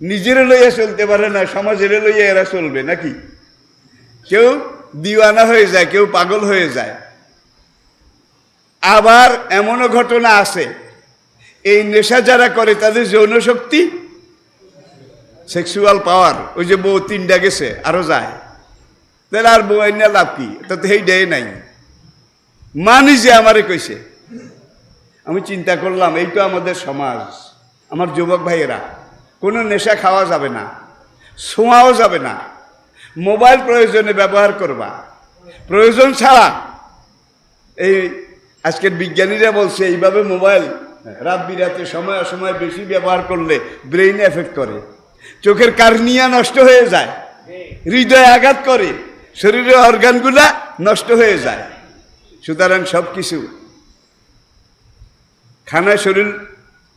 নিজেরে লইয়া চলতে পারে না, সমাজের লইয়া এরা চলবে নাকি? কেউ দিওয়ানা হয়ে যায়, কেউ পাগল হয়ে যায়। আবার এমনও ঘটনা আছে, এই নেশা যারা করে তাদের যৌন শক্তি, সেক্সুয়াল পাওয়ার, ওই যে বউ 3টা গেছে আরো যায়, তাহলে আর বউ আইনা লাভ কি? তাতে সেই দেয় নাই। মা নিজে আমারে কইছে। আমি চিন্তা করলাম, এই তো আমাদের সমাজ। আমার যুবক ভাইয়েরা, কোনো নেশা খাওয়া যাবে না, ছোঁয়াও যাবে না। মোবাইল প্রয়োজনে ব্যবহার করবা, প্রয়োজন ছাড়া। এই আজকের বিজ্ঞানীরা বলছে এইভাবে মোবাইল রাত বিরাতে সময় অসময় বেশি ব্যবহার করলে ব্রেইন এফেক্ট করে, চোখের কার্নিয়া নষ্ট হয়ে যায়, হৃদয়ে আঘাত করে, শরীরের অর্গানগুলা নষ্ট হয়ে যায়। সুতরাং সব কিছু খানায় শরীর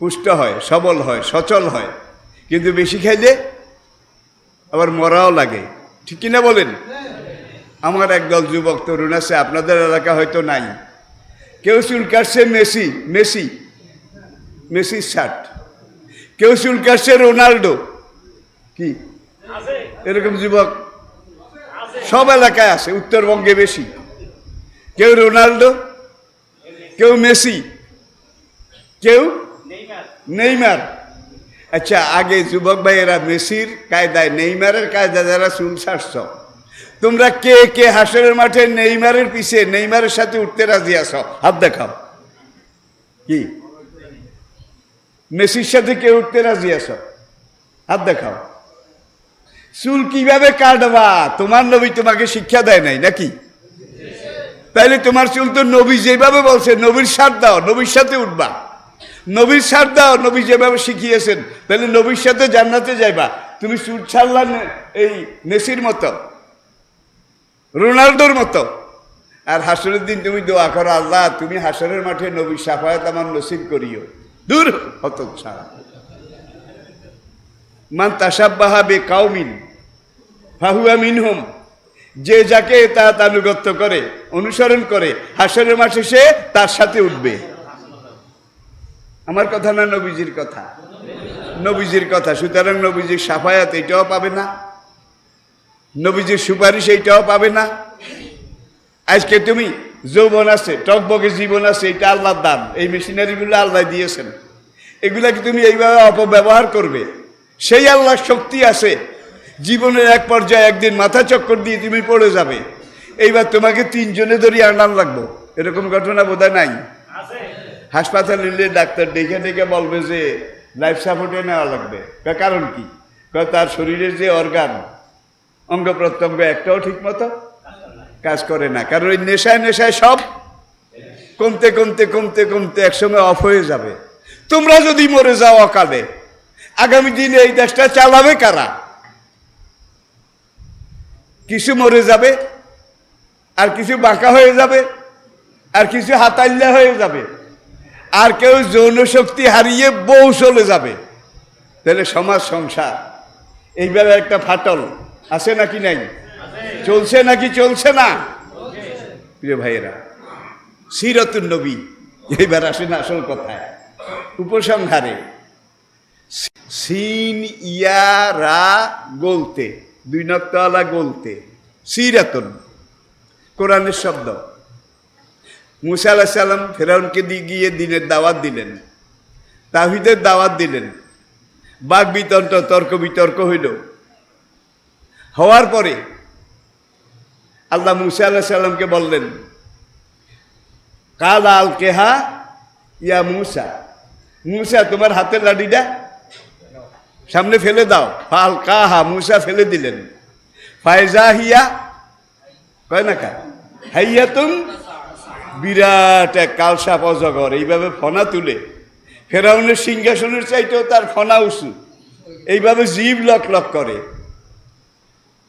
পুষ্ট হয়, সবল হয়, সচল হয়, কিন্তু বেশি খাইলে আবার মরাও লাগে, ঠিক কিনা বলেন? আমার একদল যুবক তরুণ আছে, আপনাদের এলাকা হয়তো নাই। কেউ চুল কাটছে মেসির শার্ট, কেউ চুল কাটছে রোনাল্ডো, কি এরকম যুবক সব এলাকায় আছে, উত্তরবঙ্গে বেশি। কেউ রোনাল্ডো, কেউ মেসি, কেউ নেইমার। আচ্ছা, আগে যুবক ভাইয়েরা মেসির কায়দায়, নেইমারের কায়দায় যারা চুল ছাড়ছ, তোমরা কে কে হাসরের মাঠে নেইমারের পিছে, নেইমারের সাথে উঠতে রাজি আছো? হাত দেখাও। কি মেসির সাথে কে উঠতে রাজি আছো? হাত দেখাও। চুল কিভাবে কাটবা তোমার নবী তোমাকে শিক্ষা দেয় নাই নাকি? তাইলে তোমার চুল তো নবী যেভাবে বলছে, নবীর সাথ দাও, নবীর সাথে উঠবা, নবীর সাথ দাও, নবী যেভাবে শিখিয়েছেন, তাহলে নবীর সাথে জান্নাতে যাইবা। তুমি চুল ছাড়লা এই মেসির মতো, রোনাল্ডোর মতো, আর হাসরের দিন তুমি দোয়া করো, আল্লাহ তুমি হাসরের মাঠে নবীর শাফায়াত আমার নসিব করিও। দূর হতচ্ছাড়া। মান তাসাব্বাহা বিকাউমিন ফাহুয়া মিনহুম, যে যাকে তা আনুগত্য করে, অনুসরণ করে, হাসরের মাঠে সে তার সাথে উঠবে। আমার কথা না, নবীজির কথা, নবীজির কথা। সুতরাং নবীজির শাফায়াত এইটাও পাবে না, নবীজির সুপারিশ এইটাও পাবে না। আজকে তুমি যৌবন আছে, টকবকে জীবন আছে, এটা আল্লাহর দান, এই মেশিনারিগুলো আল্লাহ দিয়েছেন, এগুলাকে তুমি এইভাবে অপব্যবহার করবে। সেই আল্লাহর শক্তি আছে, জীবনের এক পর্যায়ে একদিন মাথা চক্কর দিয়ে তুমি পড়ে যাবে, এইবার তোমাকে তিনজনে ধরিয়ে আনার লাগবো, এরকম ঘটনা বোধহয় নাই? হাসপাতাল নিলে ডাক্তার ডেকে ডেকে বলবে যে লাইফ সাপোর্টে নেওয়া লাগবে। কারণ কি? তার শরীরের যে অর্গান, অঙ্গ প্রত্যঙ্গ একটাও ঠিক মতো কাজ করে না, কারণ ওই নেশায় নেশায় সব কমতে কমতে কমতে কমতে একসময় অফ হয়ে যাবে। তোমরা যদি মরে যাও অকালে, আগামী দিনে এই দেশটা চালাবে কারা? কিছু মরে যাবে, আর কিছু বাঁকা হয়ে যাবে, আর কিছু হাতাল্লা হয়ে যাবে, আর কেউ যৌন শক্তি হারিয়ে বউ চলে যাবে। তাহলে সমাজ সংসার এইভাবে একটা ফাটল আছে নাকি নাই? চলছে নাকি চলছে না? প্রিয় ভাইয়েরা, সিরাতুন নবী, এইবার আসেন আসল কথায়, উপসংহারে। সিন ইয়া রা গোলতে, দুই নক্তওয়ালা গোলতে, সিরাতুন কোরআনের শব্দ। মুসা আলাইহিস সালাম ফেরাউনকে গিয়ে দিনের দাওয়াত দিলেন, তাওহীদের দাওয়াত দিলেন, বাক বিতর্ক, তর্ক বিতর্ক হইল। হওয়ার পরে আল্লাহ মুসা আলাইহিস সালামকে বললেন, কাল আল কেহা ইয়া মুসা, মুসা তোমার হাতের লাঠিটা সামনে ফেলে দাও। ফাল কাহা, মুসা ফেলে দিলেন। ফায়জা হিয়া, কয় না কা হাইয়া তুম, বিরাট এক কালসাপ অজগর, এইভাবে ফনা তুলে, ফেরাউনের সিংহাসনের চাইতেও তার ফনা উঁচু, এইভাবে জিভ লক লক করে।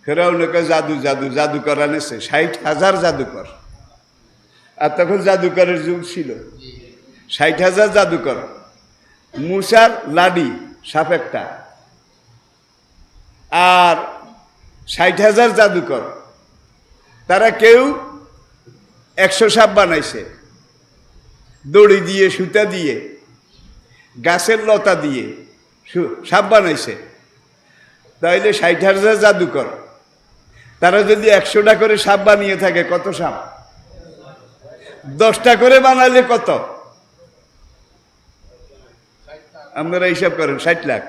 ফেরাউনকে জাদু জাদু জাদুকর আনেছে, 60,000 জাদুকর। আর তখন জাদুকরের যুগ ছিল, 60,000 জাদুকর। মুসার লাডি সাপ একটা, আর 60,000 জাদুকর, তারা কেউ 100 সাপ বানাইছে, দড়ি দিয়ে, সুতা দিয়ে, গাছের লতা দিয়ে সাপ বানাইছে। তাইলে 60,000 জাদুকর, তারা যদি 100টা করে সাপ বানিয়ে থাকে, কত সাপ? 10টা করে বানালে কত? আপনারা হিসাব করেন, 60 লাখ।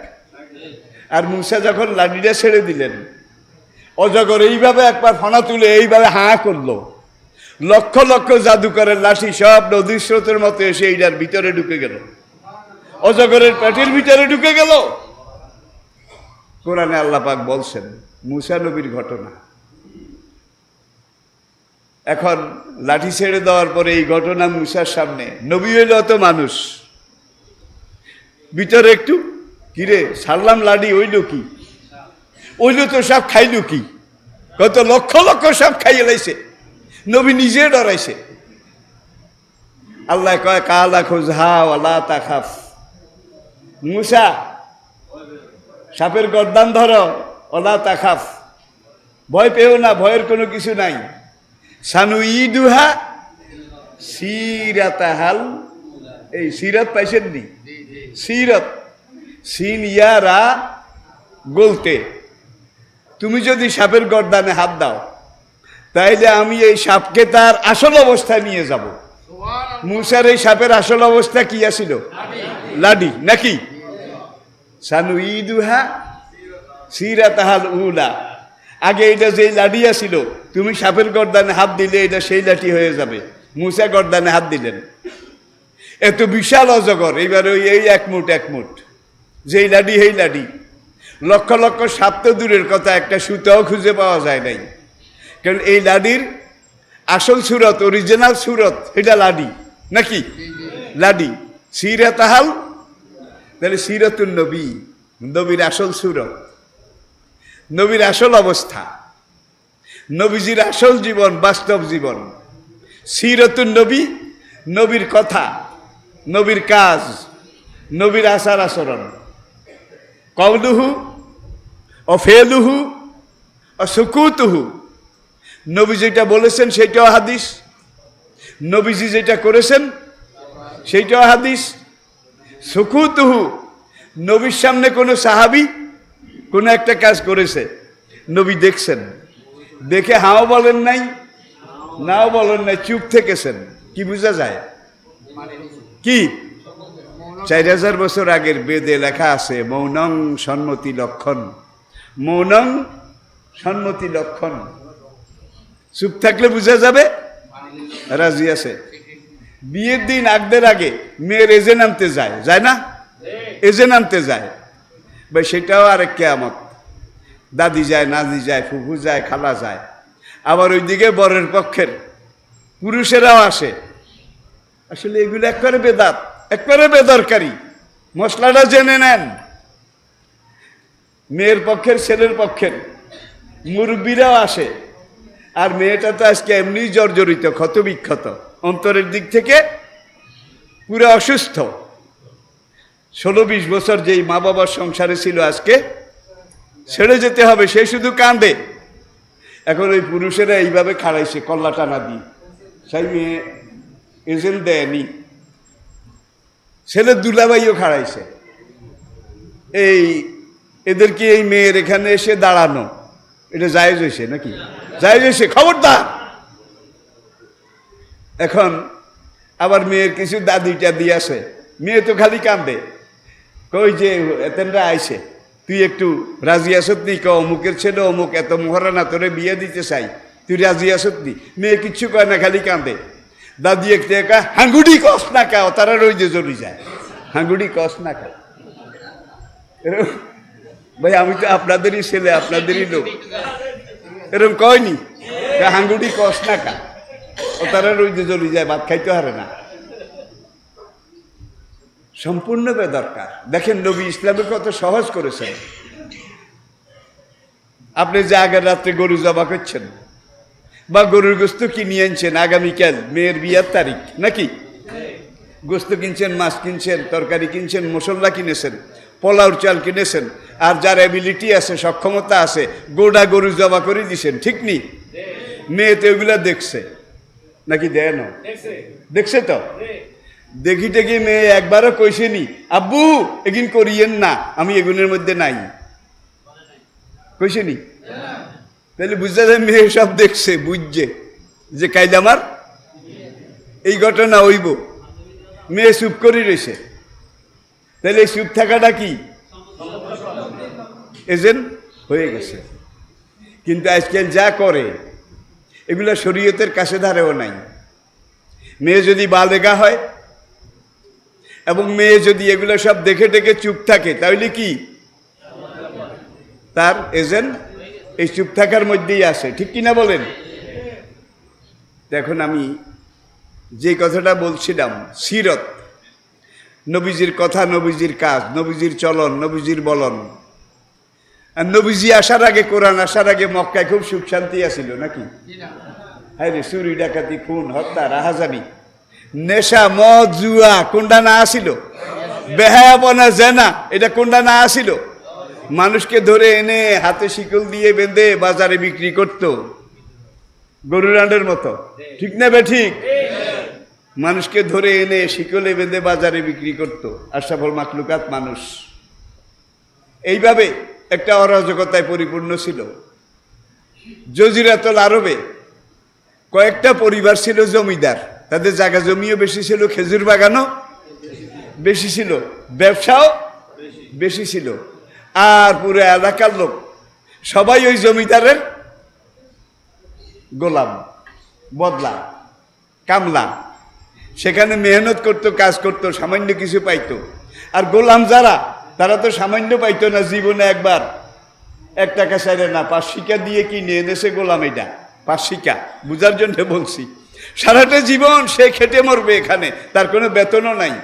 আর মুসা যখন লাঠিটা ছেড়ে দিলেন, অজগর এইভাবে একবার ফনা তুলে এইভাবে হাঁ করলো, লক্ষ লক্ষ জাদুকরের লাঠি সব নদীর স্রোতের মতো এসে এইটার ভিতরে ঢুকে গেল, অজগরের পেটের ভিতরে ঢুকে গেল। কোরআনে আল্লাহ পাক বলছেন, মুসা নবীর ঘটনা। এখন লাঠি ছেড়ে দেওয়ার পরে এই ঘটনা মুসার সামনে, নবী হইল তো মানুষ, ভিতরে একটু কিরে ছাড়লাম লাঠি, ওইল কি? ওইল তো সব খাইল কি? কত লক্ষ লক্ষ সব খাইয়ে লাইছে, নবী নিজে ডরাইছে। আল্লাহ কয়, কালা খুজহা ওয়ালা তাখাফ, মুসা সাপের গর্দান ধরো, ওলা তাখাফ, ভয় পেও না, ভয়ের কোনো কিছু নাই। সানুইদুহা সিরাতাহাল, এই সিরাত পাইছেন নি? সিরাত, সিন ইয়ারা বলতে, তুমি যদি সাপের গর্দানে হাত দাও, তাইলে আমি এই সাপকে তার আসল অবস্থায় নিয়ে যাব। মুসার এই সাপের আসল অবস্থা কি আছিল? লাডি নাকি? সানুইদুহা সিরাতাহাল উলা, আগে এটা যেই লাঠি আছিল, তুমি সাপের গর্দানে হাত দিলে এটা সেই লাঠি হয়ে যাবে। মুসা গর্দানে হাত দিলেন, এত বিশাল অজগর, এইবার ওই এই এক মুঠ, যেই লাঠি সেই লাঠি, লক্ষ লক্ষ সাপ তো দূরের কথা, একটা সুতাও খুঁজে পাওয়া যায় নাই। কারণ এই লাঠির আসল সুরত, অরিজিনাল সুরত, এটা লাডি নাকি? লাডি। সিরাতাহাল, তাহলে সিরাতুন নবী, নবীর আসল সুরত, নবীর আসল অবস্থা, নবীজির আসল জীবন, বাস্তব জীবন। সিরাতুন নবী, নবীর কথা, নবীর কাজ, নবীর আচার আচরণ, কওলুহু ও ফেলুহু ও সুকুতুহু, নবী যেটা বলেছেন সেটাও হাদিস, নবীজি যেটা করেছেন সেইটাও হাদিস। সুকুতুহু, নবীর সামনে কোনো সাহাবী কোনো একটা কাজ করেছে, নবী দেখছেন, দেখে হাও বলেন নাই, নাও বলেন নাই, চুপ থেকেছেন, কি বোঝা যায়? কি 4000 বছর আগের বেদে লেখা আছে মৌনং সন্মতি লক্ষণ, মৌনং সন্মতি লক্ষণ। চুপ থাকলে বোঝা যাবে রাজি আছে। বিয়ের দিন আগদের আগে মেয়ের এজে নামতে যায়, যায় না? এজে নামতে যায় ভাই, সেটাও আরেক কেয়ামত। দাদি যায়, নাদি যায়, ফুফু যায়, খালা যায়। আবার ওইদিকে বরের পক্ষের পুরুষেরাও আসে। আসলে এগুলো একবারে বেদাত, একবারে বেদরকারি। মশলাটা জেনে নেন। মেয়ের পক্ষের, ছেলের পক্ষের মুরব্বীরাও আসে। আর মেয়েটা তো আজকে এমনি জর্জরিত, ক্ষত বিক্ষত, অন্তরের দিক থেকে পুরো অসুস্থ। 16-20 বছর যেই মা বাবার সংসারে ছিল, আজকে ছেড়ে যেতে হবে, সে শুধু কাঁদে। এখন ওই পুরুষেরা এইভাবে খাড়াইছে কল্লা টানা দিয়ে, সেই মেয়ে এজেন্ট দেয়নি, ছেলের দুলাভাইও খাড়াইছে। এই এদেরকে এই মেয়ের এখানে এসে দাঁড়ানো, এটা জায়েজ হয়েছে নাকি? জায়েজ হয়েছে, খবরদার। এখন আবার মেয়ের কিছু দাদি টাদি আছে, মেয়ে তো খালি কান্দে, কই যে এতেনরা আইছে, তুই একটু রাজি আসত নি? অমুকের ছেলে অমুক এত মহারানা, তোরে বিয়ে দিতে চাই, তুই রাজি আসত নি? মেয়ে কিচ্ছু কয় না, খালি কান্দে। দাদি একটু একা হাঙ্গুডি কস না কা, তারা রইজে চলে যায়, হাঙ্গুডি কস না কা। ভাই আমি তো আপনাদেরই ছেলে, আপনাদেরই লোক, এরকম কয়নি? হাঙ্গুডি কস না কা, ও তারা রইজে চলে যায়, ভাত খাইতে হারে না। সম্পূর্ণ বেদরকার। দেখেন নবী ইসলামে কত সহজ করেছেন। আপনি যে আগের রাত্রে গরু জবা করছেন বা গরুর গোস্ত কিনে আনছেন, আগামীকাল মেয়ের বিয়ার তারিখ নাকি, গোস্ত কিনছেন, মাছ কিনছেন, তরকারি কিনছেন, মশলা কিনেছেন, পোলাওর চাল কিনেছেন, আর যার অ্যাবিলিটি আছে, সক্ষমতা আছে, গোটা গরু জবা করে দিছেন, ঠিক নি? মেয়ে তো এগুলা দেখছে নাকি? দেয় না? দেখছে তো। দেখি টেকি মেয়ে একবারও কইসেনি আব্বু এগিন করিয়েন না, আমি এগুনের মধ্যে নাই, কইসেনি? তাহলে বুঝতে যায় মেয়ে সব দেখছে, বুঝছে যে কাইল আমার এই ঘটনা হইব। মেয়ে চুপ করে রয়েছে, তাহলে এই চুপ থাকাটা কি এজেন্ট হয়ে গেছে। কিন্তু আজকাল যা করে এগুলা শরীয়তের কাছে ধারেও নাই। মেয়ে যদি বালেগা হয় এবং মেয়ে যদি এগুলো সব দেখে টেকে চুপ থাকে, তাহলে কি তার এজেন্ট এই চুপ থাকার মধ্যেই আসে, ঠিক কিনা বলেন? দেখুন আমি যে কথাটা বলছিলাম, সিরত, নবীজির কথা, নবীজির কাজ, নবীজির চলন, নবীজির বলন। আর নবীজি আসার আগে, কোরআন আসার আগে মক্কায় খুব সুখ শান্তি আছিল নাকি? হ্যাঁ রে, চুরি ডাকাতি, খুন, হত্যা, রাহাজানি, নেশা, মদ, জুয়া কোনটা না আসিল? বেহায়াপনা, জেনা, এটা কোনটা না আসিল? মানুষকে ধরে এনে হাতে শিকল দিয়ে বেঁধে বাজারে বিক্রি করত, গরুরান্ডের মতো, ঠিক না বে ঠিক? মানুষকে ধরে এনে শিকলে বেঁধে বাজারে বিক্রি করত আশরাফুল মাখলুকাত মানুষ। এইভাবে একটা অরাজকতায় পরিপূর্ণ ছিল। জজিরাতুল আরবে কয়েকটা পরিবার ছিল জমিদার, তাদের জায়গা জমিও বেশি ছিল, খেজুর বাগানও বেশি ছিল, ব্যবসাও বেশি ছিল। আর পুরো এলাকার লোক সবাই ওই জমিদারের গোলাম, বদলা, কামলা। সেখানে মেহনত করতো, কাজ করতো, সামান্য কিছু পাইতো। আর গোলাম যারা, তারা তো সামান্য পাইতো না, জীবনে একবার 1 টাকা চাইলে না, 5 শিকা দিয়ে কি নিয়ে এনেছে গোলাম। এটা 5 শিকা বুঝার জন্য বলছি। সারাটা জীবন সে খেটে মরবে এখানে, তার কোনো বেতনও নাই।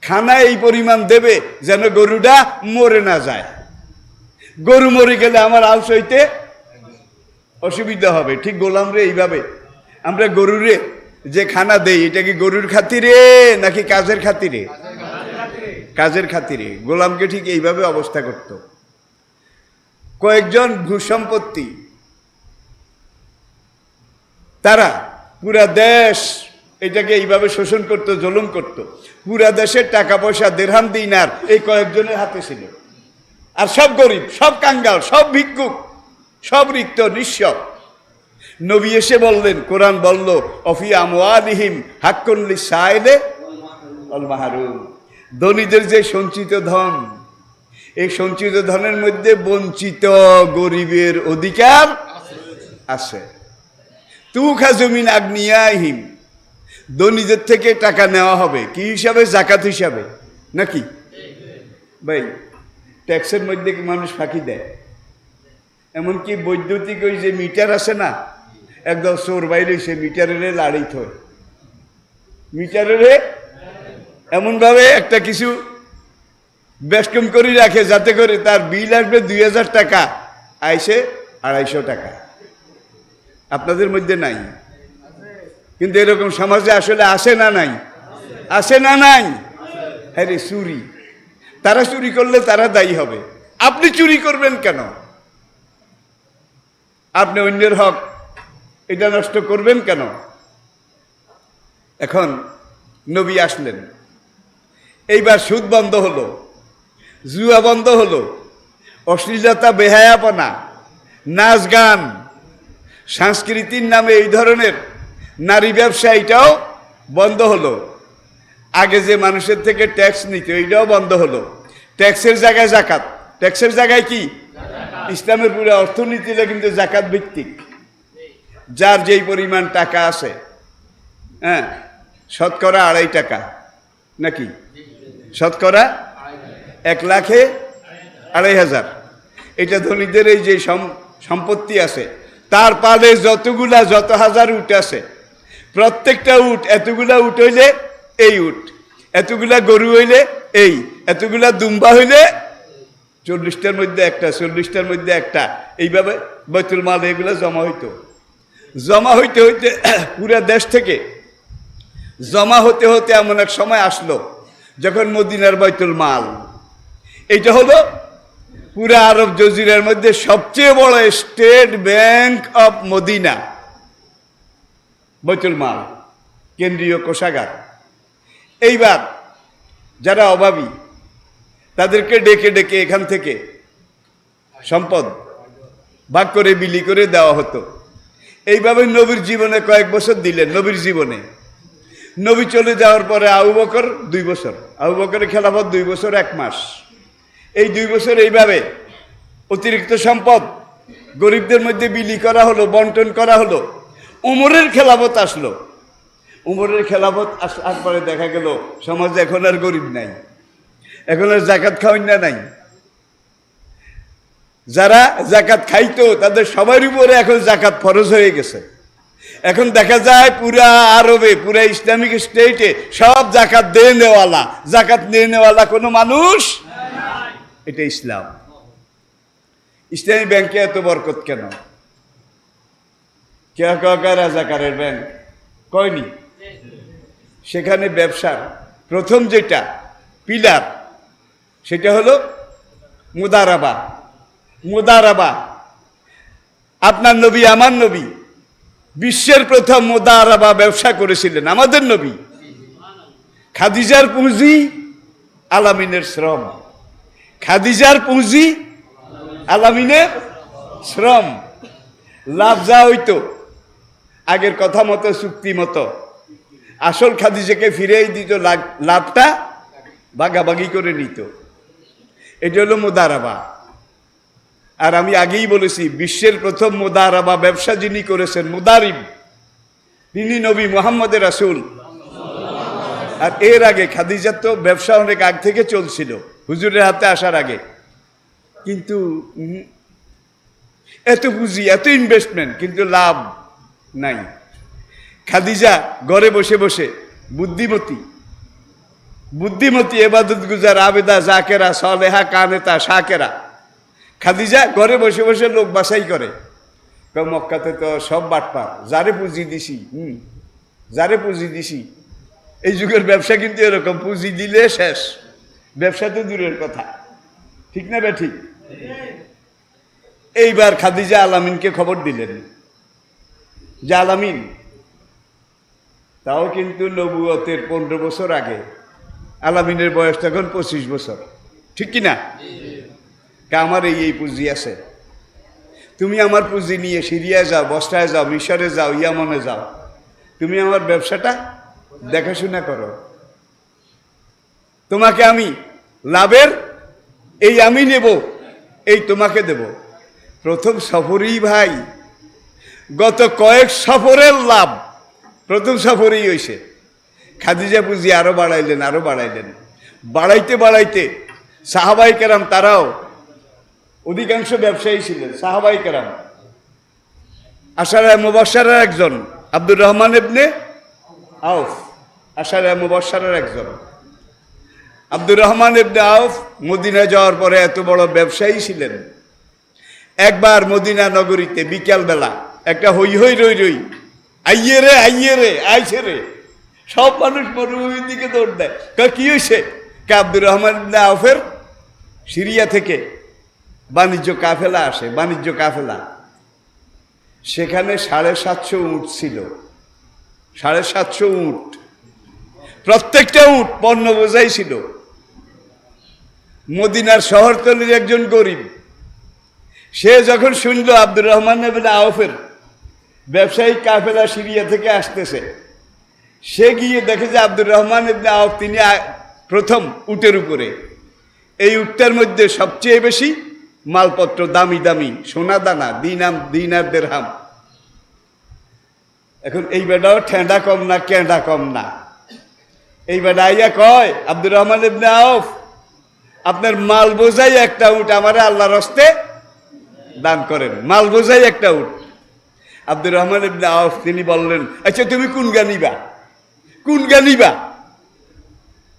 খানা এই পরিমাণ দেবে যেন গরুটা মরে না যায়। গরু মরে গেলে আমার আলস হইতে অসুবিধা হবে, ঠিক গোলাম রে এইভাবে। আমরা গরুরে যে খানা দেই এটা কি গরুর খাতিরে নাকি কাজের খাতিরে? কাজের খাতিরে। গোলামকে ঠিক এইভাবে অবস্থা করত। কয়েকজন ভূসম্পত্তি তারা পুরা দেশ এটাকে এইভাবে শোষণ করত, জুলুম করত। পুরা দেশের টাকা পয়সা দিরহাম দিনার এই কয়েকজনের হাতে ছিল। আর সব গরিব, সব কাঙ্গাল, সব ভিক্ষুক, সব রিক্ত নিঃস্ব। নবী এসে বললেন, কোরআন বলল, অফি আমওয়ালিহিম হাক্কুন লিসাইলে ওয়াল মাহরুম। ধনীদের যে সঞ্চিত ধন, এই সঞ্চিত ধনের মধ্যে বঞ্চিত গরিবের অধিকার আছে। তু খাজুমিন আগ্নিয়াহিম, ধনীদের থেকে টাকা নেওয়া হবে কি হিসাবে? জাকাত হিসাবে নাকি? ভাই, ট্যাক্সের মধ্যে কি মানুষ ফাঁকি দেয়? এমনকি বৈদ্যুতিক ওই যে মিটার আছে না, একদম চোর বাইরে সে মিটারের লাড়ি থয়, মিটারের এমনভাবে একটা কিছু বেশকম করে রাখে যাতে করে তার বিল আসবে 2000 টাকা, আইসে 250 টাকা। আপনাদের মধ্যে নাই, কিন্তু এরকম সমাজে আসলে আসে না নাই? আসে না নাই? হ্যাঁ রে, চুরি। তারা চুরি করলে তারা দায়ী হবে। আপনি চুরি করবেন কেন? আপনি অন্যের হক এটা নষ্ট করবেন কেন? এখন নবী আসলেন, এইবার সুদ বন্ধ হলো, জুয়া বন্ধ হলো, অশ্লীলতা, বেহায়াপনা, নাচ গান, সংস্কৃতির নামে এই ধরনের নারী ব্যবসা এটাও বন্ধ হলো। আগে যে মানুষের থেকে ট্যাক্স নিত এইটাও বন্ধ হলো। ট্যাক্সের জায়গায় জাকাত, ট্যাক্সের জায়গায় কি? ইসলামের পুরো অর্থনীতিটা কিন্তু জাকাত ভিত্তিক। যার যেই পরিমাণ টাকা আছে, হ্যাঁ, শতকরা 2.5 টাকা নাকি? শতকরা 1 লাখে 2.500। এটা ধনীদের এই যে সম্পত্তি আছে তার পালে যত হাজার উট আছে, প্রত্যেকটা উট, এতগুলা উট হইলে এই উট, এতগুলা গরু হইলে এই, এতগুলা দুম্বা হইলে 40টার মধ্যে একটা, 40টার মধ্যে একটা, এইভাবে বাইতুল মাল এগুলো জমা হইতো। জমা হইতে হইতে পুরা দেশ থেকে জমা হতে হতে এমন এক সময় আসলো যখন মদিনার বাইতুল মাল, এইটা হলো পুরা আরব জজিরার মধ্যে সবচেয়ে বড় স্টেট ব্যাংক অফ মদিনা, বাইতুল মাল, কেন্দ্রীয় কোষাগার। এইবার যারা অভাবী তাদেরকে ডেকে ডেকে এখান থেকে সম্পদ ভাগ করে বিলি করে দেওয়া হতো। এইভাবে নবীর জীবনে কয়েক বছর দিলেন। নবীর জীবনে নবী চলে যাওয়ার পরে আবু বকর 2 বছর, আবু বকরের খেলাফত 2 বছর 1 মাস। এই 2 বছর এইভাবে অতিরিক্ত সম্পদ গরিবদের মধ্যে বিলি করা হলো, বন্টন করা হলো। উমরের খেলাফত আসলো। উমরের খেলাফত আসার পরে দেখা গেল সমাজে এখন আর গরিব নাই, এখন আর জাকাত খাওয়াইনা নাই। যারা জাকাত খাইতো তাদের সবার উপরে এখন জাকাত ফরজ হয়ে গেছে। এখন দেখা যায় পুরা আরবে, পুরা ইসলামিক স্টেটে সব জাকাত দিয়ে নেওয়ালা, জাকাত নিয়ে নেওয়ালা কোনো মানুষ। এটা ইসলাম। ইসলামী ব্যাংকে এত বরকত কেন? কে রাজাকারের ব্যাংক কয়নি? সেখানে ব্যবসার প্রথম যেটা পিলার সেটা হলো মুদারাবা। মুদারাবা, আপনার নবী, আমার নবী বিশ্বের প্রথম মুদারাবা ব্যবসা করেছিলেন। আমাদের নবী খাদিজার পুঁজি, আলামিনের শ্রম। খাদিজার পুঁজি, আলামিনের শ্রম। লাভ যা হইতো আগের কথা মতো, চুক্তি মতো, আসল খাদিজাকে ফিরেই দিত, লাভটা ভাগাভাগি করে নিত। এটা হলো মুদারাবা। আর আমি আগেই বলেছি, বিশ্বের প্রথম মুদারাবা ব্যবসা যিনি করেছেন, মুদারিব, তিনি নবী মুহাম্মদের রাসূল। আর এর আগে খাদিজার তো ব্যবসা অনেক আগ থেকে চলছিল, হুজুরের হাতে আসার আগে। কিন্তু এত পুঁজি, এত ইনভেস্টমেন্ট, কিন্তু লাভ নাই। খাদিজা ঘরে বসে বসে বুদ্ধিমতী, বুদ্ধিমতী, এবাদত গুজার, আবেদা, জাকেরা, সলেহা, কানেতা, শাকেরা। খাদিজা ঘরে বসে বসে লোক বাছাই করে মক্কাতে তো সব বাটপার, যারে পুঁজি দিছি যারে পুঁজি দিছি। এই যুগের ব্যবসা কিন্তু এরকম, পুঁজি দিলে শেষ, ব্যবসা তো দূরের কথা। ঠিক না ঠিক? এইবার খাদিজা আলামিনকে খবর দিলেন যে আলামিন, তাও কিন্তু নবুয়তের 15 বছর আগে, আলামিনের বয়স তখন 25 বছর, ঠিক কিনা? আমার এই পুঁজি আছে, তুমি আমার পুঁজি নিয়ে সিরিয়ায় যাও, বসরায় যাও, মিশরে যাও, ইয়ামনে যাও, তুমি আমার ব্যবসাটা দেখাশোনা করো, তোমাকে আমি লাভের এই আমি নেব, এই তোমাকে দেব। প্রথম সফরেই ভাই, গত কয়েক সফরের লাভ প্রথম সফরেই হয়েছে। খাদিজা পুঁজি আরো বাড়াইলেন, আরো বাড়াইলেন, বাড়াইতে বাড়াইতে সাহাবাই কেরাম, তারাও অধিকাংশ ব্যবসায়ী ছিলেন সাহাবাই কেরাম। আশারায়ে মুবাশশারার একজন আব্দুর রহমান ইবনে আউফ, আশারায়ে মুবাশশারার একজন আব্দুর রহমান ইবনে আউফ মদিনা যাওয়ার পরে এত বড় ব্যবসায়ী ছিলেন। একবার মদিনা নগরীতে বিকালবেলা একটা হই হই রই রই, আইয়ে রে আইছে রে, সব মানুষ মরুভূমির দিকে দৌড় দেয়। কি হয়েছে? আব্দুর রহমান ইবনে আউফের সিরিয়া থেকে বাণিজ্য কাফেলা আসে, বাণিজ্য কাফেলা। সেখানে 750 উট ছিল, 750 উট, প্রত্যেকটা উট পণ্য বোঝাই ছিল। মদিনার শহরতলির একজন গরিব, সে যখন শুনল আব্দুর রহমান ইবনে আউফের ব্যবসায়িক কাফেলা সিরিয়া থেকে আসতেছে, সে গিয়ে দেখে যে আব্দুর রহমান ইবনে আউফ তিনি প্রথম উটের উপরে। এই উটটার মধ্যে সবচেয়ে বেশি মালপত্র, দামি দামি সোনা দানা, দিনার দিরহাম। এখন এই বেটাও ঠেঁডা কম না, কেঁডা কম না। এই বেটা আইয়া কয়, আব্দুর রহমান ইবনে আউফ, আপনার মাল বোঝাই একটা উট আমারে আল্লাহর হস্তে দান করেন, মাল বোঝাই একটা উট। আব্দুর রহমান ইবনে আউফ তিনি বললেন, আচ্ছা তুমি কোন গানিবা, কোন গানিবা?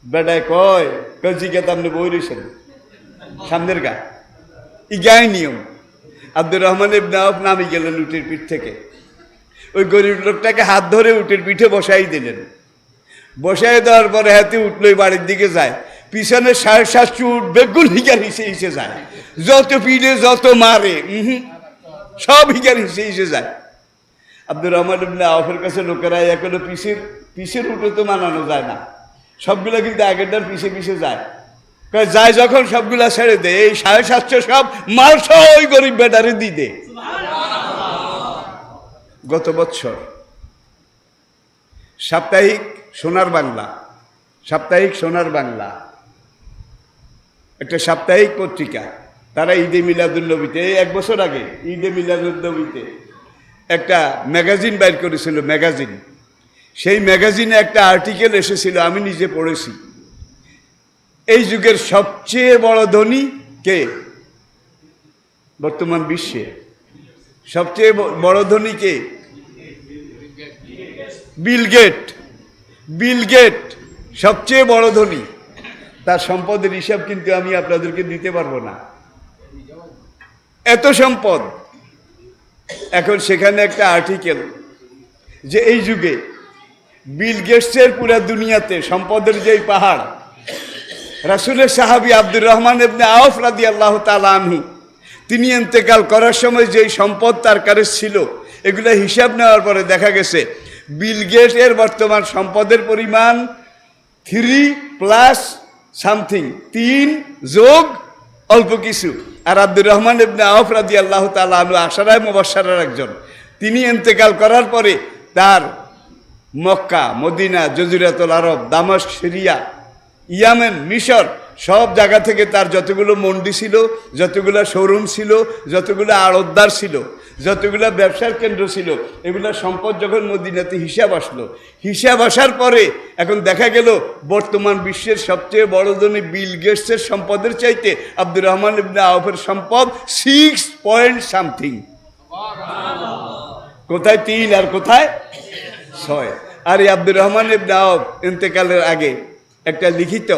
বেটায় কয়, জিজ্ঞাসা আপনি বই রয়েছেন সামনের গা, ই গায়ে নিয়ম। আব্দুর রহমান ইবনে আউফ নামি গেলেন উটের পিঠ থেকে, ওই গরিব লোকটাকে হাত ধরে উটের পিঠে বসাই দিলেন। বসাই দেওয়ার পরে হাতে উঠলোই বাড়ির দিকে যায়, পিছনে 750 উঠ বেগুন হিগার হিসে যায়, যত পিঠে যত মারে সব হিগার হিসে যায়। আব্দুর রহমান ইবনে আউফের কাছে লোকেরা এখনো পিছের উঠে তো মানানো যায় না, সবগুলা কিন্তু আগেরটার পিছে পিছে যায়। যায় যখন সবগুলা ছেড়ে দেয়, এই 750 সব মাল সহ ওই গরিব বেটারে দিয়ে দে। গত বছর সাপ্তাহিক সোনার বাংলা একটা সাপ্তাহিক পত্রিকা, তারা ঈদে মিলাদুন্নবীতে, এই 1 বছর আগে ঈদে মিলাদুন্নবীতে একটা ম্যাগাজিন বাইর করেছিল, ম্যাগাজিন। সেই ম্যাগাজিনে একটা আর্টিকেল এসেছিল, আমি নিজে পড়েছি। এই যুগের সবচেয়ে বড় ধনী কে? বর্তমান বিশ্বে সবচেয়ে বড় ধনী কে? বিল গেট সবচেয়ে বড় ধনী। তার সম্পদের হিসাব কিন্তু আমি আপনাদেরকে দিতে পারবো না, এত সম্পদ। এখন সেখানে একটা আর্টিকেল যে এই যুগে বিল গেটসের পুরা দুনিয়াতে সম্পদের যেই পাহাড়, রাসূলের সাহাবী আব্দুর রহমান ইবনে আউফ রাদিয়াল্লাহু তাআলা আনহু তিনি ইন্তেকাল করার সময় যেই সম্পদ তার কাছে ছিল, এগুলো হিসাব নেওয়ার পরে দেখা গেছে বিল গেটসের বর্তমান সম্পদের পরিমাণ 3 প্লাস সামথিং, 3 যোগ অল্প কিছু। আর আব্দুর রহমান ইবনে আউফ রাদিয়াল্লাহু তাআলা আনহু আশারায়ে মুবাশশারার একজন। তিনি ইন্তেকাল করার পরে তার মক্কা, মদিনা, জজিরাতুল আরব, দামাস্ক, সিরিয়া, ইয়ামেন, মিশর সব জায়গা থেকে তার যতগুলো মন্ডি ছিল, যতগুলো শোরুম ছিল, যতগুলো আড়তদার ছিল, যতগুলো ব্যবসার কেন্দ্র ছিল, এগুলো সম্পদ যখন মদিনাতে হিসাব আসলো, হিসাব আসার পরে এখন দেখা গেল বর্তমান বিশ্বের সবচেয়ে বড় ধনী বিল গেটসের সম্পদের চাইতে আব্দুর রহমান ইবনে আউফের সম্পদ 6 পয়েন্ট সামথিং। কোথায় 3 আর কোথায় 6। আর এই আব্দুর রহমান ইবনে আউফ ইন্তেকালের আগে একটা লিখিত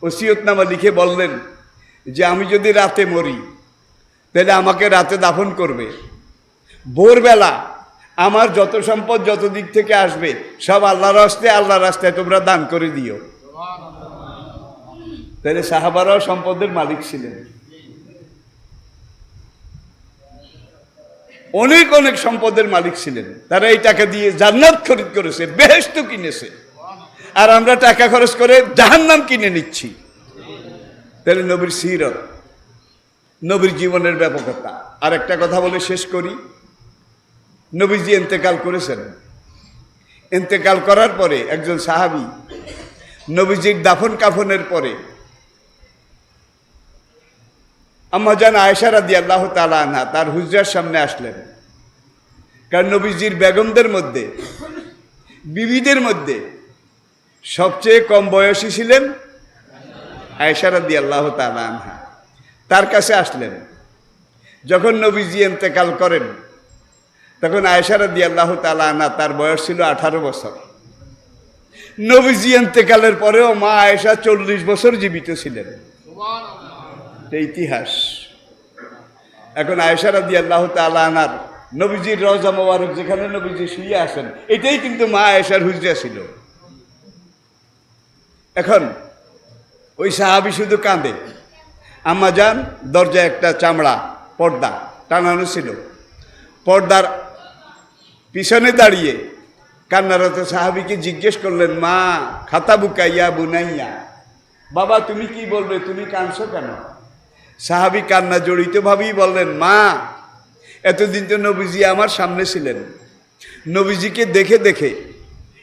ওসিয়তনামা লিখে বললেন যে আমি যদি রাতে মরি তাহলে আমাকে রাতে দাফন করবে, ভোরবেলা আমার যত সম্পদ যত দিক থেকে আসবে সব আল্লাহর রাস্তায় তোমরা দান করে দিও। তাহলে সাহাবারাও সম্পদের মালিক ছিলেন, অনেক অনেক সম্পদের মালিক ছিলেন। তারা এই টাকা দিয়ে জান্নাত খরিদ করেছে, বেহেশত কিনেছে, আর আমরা টাকা খরচ করে জাহান্নাম কিনে নিচ্ছি। তাহলে নবীর সিরত, নবীর জীবনের ব্যাপকতা। আর একটা কথা বলে শেষ করি। নবীজি ইন্তেকাল করেছেন। ইন্তেকাল করার পরে একজন সাহাবী নবীজির দাফন কাফনের পরে আম্মা জান আয়েশা রাদিয়াল্লাহু তাআলা আনহা তার হুজরার সামনে আসলেন। কারণ নবীজির বেগমদের মধ্যে, বিবিদের মধ্যে সবচেয়ে কম বয়সী ছিলেন আয়েশা রাদিয়াল্লাহু তাআলা আনহা। তার কাছে আসলেন। যখন নবীজি ইন্তেকাল করেন তখন আয়েশা রাদিয়াল্লাহু তাআলা আনহা তার বয়স ছিল 18 বছর। নবীজি ইন্তেকালের পরেও মা আয়েশা 40 বছর জীবিত ছিলেন। ইতিহাস। এখন আয়েশা রাদিয়াল্লাহু তাআলা আনহার নবীজির রওজা মোবারক যেখানে নবীজি শুয়ে আছেন, এটাই কিন্তু মা আয়েশার হুজরা ছিল। এখন ওই সাহাবী শুধু কাঁদে। আম্মা জান দরজায় একটা চামড়া পর্দা টানানো ছিল, পর্দার পিছনে দাঁড়িয়ে কান্নারত সাহাবীকে জিজ্ঞেস করলেন, মা খাতাবুকা ইয়া বুনাইয়া, বাবা তুমি কি বলবে, তুমি কাঁদছো কেন? সাহাবী কান্না জড়িতভাবেই বললেন, মা এতদিন তো নবীজি আমার সামনে ছিলেন, নবীজিকে দেখে দেখে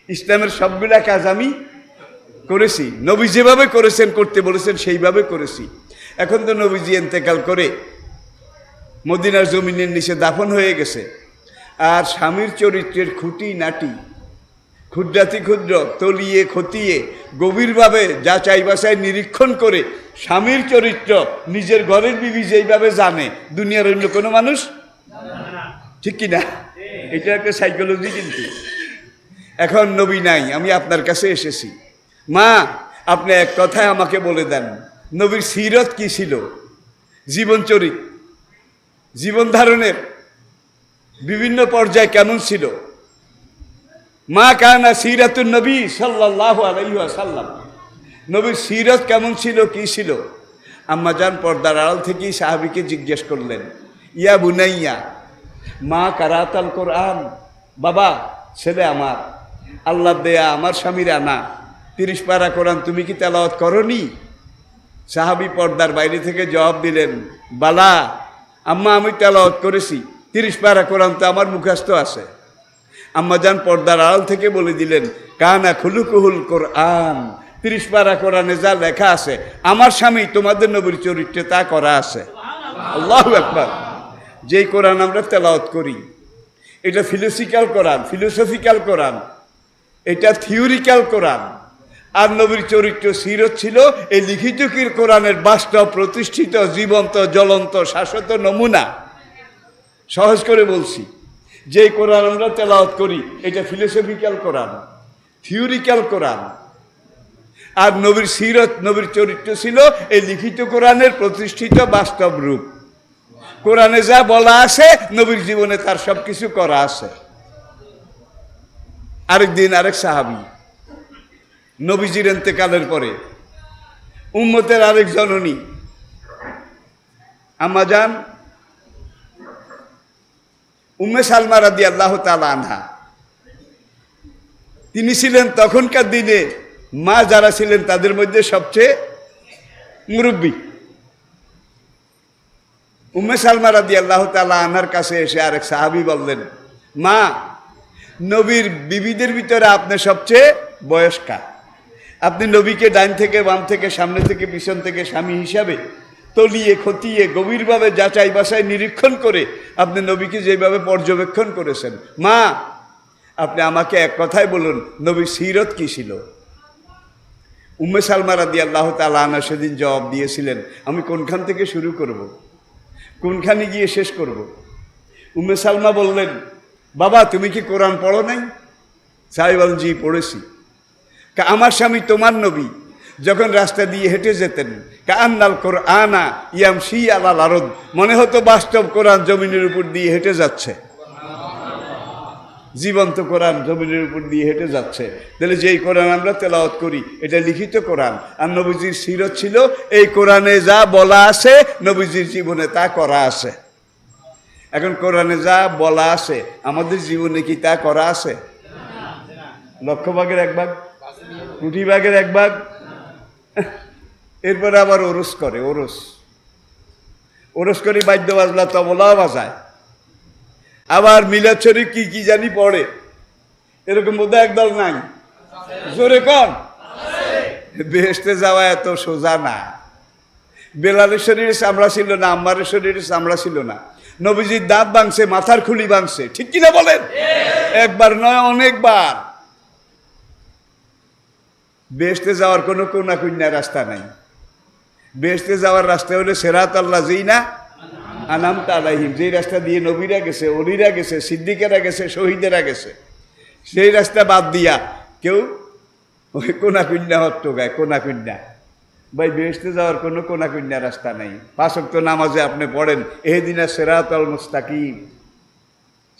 ইসলামের সবগুলা কাজ আমি করেছি, নবী যেভাবে করেছেন, করতে বলেছেন সেইভাবে করেছি। এখন তো নবীজি ইন্তেকাল করে মদিনার জমিনের নিচে দাফন হয়ে গেছে, আর স্বামীর চরিত্রের খুঁটি নাটি ক্ষুদ্রাতি ক্ষুদ্র তলিয়ে খতিয়ে গভীরভাবে যাচাই বাছাই নিরীক্ষণ করে স্বামীর চরিত্র নিজের ঘরের বিবি যেইভাবে জানে দুনিয়ার অন্য কোনো মানুষ, ঠিক কিনা? এটা একটা সাইকোলজি। কিন্তু এখন নবী নাই, আমি আপনার কাছে এসেছি, মা আপনি এক কথায় আমাকে বলে দেন নবীর সিরত কি ছিল, জীবন চরিত্র, জীবন ধারণের বিভিন্ন পর্যায় কেমন ছিল। মা কানা সিরাতুন নবী সাল্লাল্লাহু আলাইহি ওয়াসাল্লাম, নবীর সিরত কেমন ছিল, কি ছিল? আম্মা জান পর্দার আড়াল থেকেই সাহাবীকে জিজ্ঞেস করলেন, ইয়া বুনাইয়া মা কারাতাল কোরআন, বাবা ছেলে আমার, আল্লাহ দেয়া আমার স্বামীর আনা 30 পারা কোরআন তুমি কি তেলাওয়াত করনি? সাহাবী পর্দার বাইরে থেকে জবাব দিলেন, বালা আম্মা আমি তেলাওয়াত করেছি, 30 পারা কোরআন তো আমার মুখস্থ আছে। আম্মা জান পর্দার আড়াল থেকে বলে দিলেন, কানা খুলুকুহুল কোরআন, 30 পারা কোরআনে যা লেখা আছে আমার স্বামী তোমাদের নবীর চরিত্রে তা করা আছে। আল্লাহু আকবার। যেই কোরআন আমরা তেলাওয়াত করি এটা ফিলোসফিক্যাল কোরআন, এটা থিওরিক্যাল কোরআন। আর নবীর চরিত্র সিরত ছিল এই লিখিত কোরআনের বাস্তব প্রতিষ্ঠিত জীবন্ত জ্বলন্ত শাশ্বত নমুনা। সহজ করে বলছি, যেই কোরআন আমরা তেলাওয়াত করি এটা ফিলোসফিক্যাল কোরআন, থিওরিক্যাল কোরআন। আর নবীর সিরত, নবীর চরিত্র ছিল এই লিখিত কোরআনের প্রতিষ্ঠিত বাস্তব রূপ। কোরআনে যা বলা আছে নবীর জীবনে তার সবকিছু করা আছে। আরেকদিন আরেক সাহাবী নবীজির ইন্তেকালের পরে উম্মতের আরেক জননী আম্মা জান উম্মে সালমা রাদিয়াল্লাহু তাআলা আনহা, তিনি ছিলেন তখনকার দিনে মা যারা ছিলেন তাদের মধ্যে সবচেয়ে মুরব্বী। উম্মে সালমা রাদিয়াল্লাহু তাআলা আনহার কাছে এসে আরেক সাহাবী বললেন, মা নবীর বিবিদের ভিতরে আপনি সবচেয়ে বয়স্কা, আপনি নবীকে ডাইন থেকে বাম থেকে সামনে থেকে পিছন থেকে স্বামী হিসাবে তলিয়ে খতিয়ে গভীরভাবে যাচাই বাছাই নিরীক্ষণ করে আপনি নবীকে যেভাবে পর্যবেক্ষণ করেছেন, মা আপনি আমাকে এক কথায় বলুন নবীর সিরত কি ছিল? উম্মে সালমা রাদিয়াল্লাহু তাআলা আনহা সেদিন জবাব দিয়েছিলেন, আমি কোনখান থেকে শুরু করব, কোনখানে গিয়ে শেষ করব? উম্মে সালমা বললেন, বাবা তুমি কি কোরআন পড়ো নাই? সাহাবী বলেন, জি পড়েছি। আমার স্বামী তোমার নবী যখন রাস্তা দিয়ে হেঁটে যেতেন, কান্নাল কোরআনা ইয়ামশি আলাল আরদ, মনে হতো বাস্তব কোরআন জমিনের উপর দিয়ে হেঁটে যাচ্ছে। জীবন্ত কোরআন জমিনের উপর দিয়ে হেঁটে যাচ্ছে। তাহলে যেই কোরআন আমরা তেলাওয়াত করি এটা লিখিত কোরআন, আর নবীজির সিরত ছিল এই কোরআনে যা বলা আছে নবীজির জীবনে তা করা আছে। এখন কোরআনে যা বলা আছে আমাদের জীবনে কি তা করা আছে? লক্ষ ভাগের এক ভাগ, কোটি ভাগের এক ভাগ। এরপরে আবার ওরস করে, ওরস করে বাদ্য বাজলা তবলাও বাজায়, আবার মিলাদ শরীফ কি কি জানি পড়ে। এরকম বোধহয় একদল নাই, জোরে কন। বেহেশতে যাওয়া এত সোজা না। বেলালের শরীরে চামড়া ছিল না, আম্মারের শরীরে চামড়া ছিল না, নবীজির দাঁত ভাঙছে, মাথার খুলি ভাঙছে, ঠিক কিনা বলেন? একবার নয় অনেকবার। বেহেশতে যাওয়ার কোনো কোনা কন্যা রাস্তা নাই। বেহেশতে যাওয়ার রাস্তা হলো সিরাতাল লাযিনা আনআমতা আলাইহিম, যেই রাস্তা দিয়ে নবীরা গেছে, ওলিরা গেছে, সিদ্দিকেরা গেছে, শহীদেরা গেছে, সেই রাস্তা বাদ দিয়া কেউ ওই কোনা কন্যা হট্ট গায়। কোনা কন্যা ভাই, বেহেশতে যাওয়ার কোনো কোনা কন্যা রাস্তা নাই। 5 ওয়াক্ত নামাজে আপনি পড়েন ইহদিনা সিরাতাল মুস্তাকিম,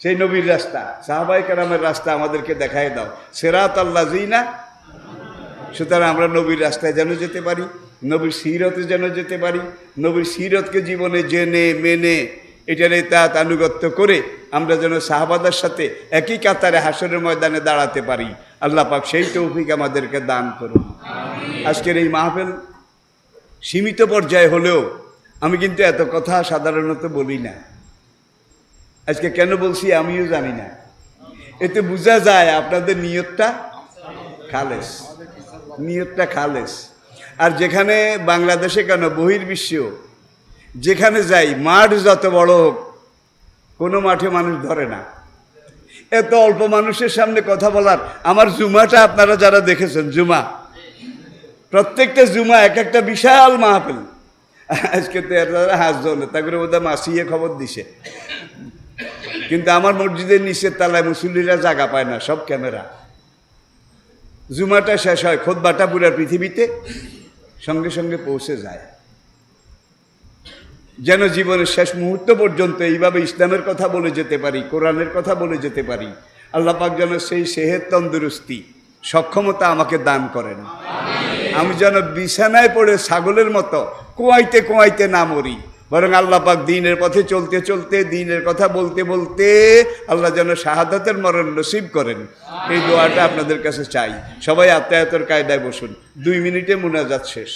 সেই নবীর রাস্তা, সাহাবায়ে কেরামের রাস্তা আমাদেরকে দেখায় দাও, সিরাতাল লাযিনা। সুতরাং আমরা নবীর রাস্তায় যেন যেতে পারি, নবীর সিরতে যেন যেতে পারি, নবীর সিরতকে জীবনে জেনে মেনে এটার ইতাআত আনুগত্য করে আমরা যেন সাহাবাদের সাথে একই কাতারে হাসরের ময়দানে দাঁড়াতে পারি। আল্লাহ পাক সেই তৌফিক আমাদেরকে দান করুন। আজকের এই মাহফিল সীমিত পর্যায়ে হলেও আমি কিন্তু এত কথা সাধারণত বলি না। আজকে কেন বলছি আমিও জানি না। এতে বোঝা যায় আপনাদের নিয়তটা খালেস, নিয়তটা খালেস। আর যেখানে বাংলাদেশে কেন বহির্বিশ্ব যেখানে যাই, মাঠ যত বড় হোক, কোনো মাঠে মানুষ ধরে না। এত অল্প মানুষের সামনে কথা বলার, আমার জুমাটা আপনারা যারা দেখেছেন, জুমা, প্রত্যেকটা জুমা এক একটা বিশাল মাহফিল। আজকে তো হাসজন তা করে বোধহয় মাসিয়ে খবর দিছে, কিন্তু আমার মসজিদের নিচের তালায় মুসল্লিরা জায়গা পায় না, সব ক্যামেরা। জুমাটা শেষ হয়, খুতবাটা পুরা পৃথিবীতে সঙ্গে সঙ্গে পৌঁছে যায়। যেন জীবনের শেষ মুহূর্ত পর্যন্ত এইভাবে ইসলামের কথা বলে যেতে পারি, কোরআনের কথা বলে যেতে পারি। আল্লাহ পাক যেন সেই সেহেত, তন্দুরুস্তি, সক্ষমতা আমাকে দান করেন। আমি যেন বিছানায় পড়ে ছাগলের মতো কোয়াইতে কোয়াইতে না মরি, বরং আল্লাহ পাক দ্বীনের পথে চলতে চলতে, দ্বীনের কথা বলতে বলতে আল্লাহ যেন শাহাদাতের মরণ নসিব করেন। এই দোয়াটা আপনাদের কাছে চাই। সবাই আত্মায়াতের কায়দায় বসুন, 2 মিনিটে মুনাজাত শেষ।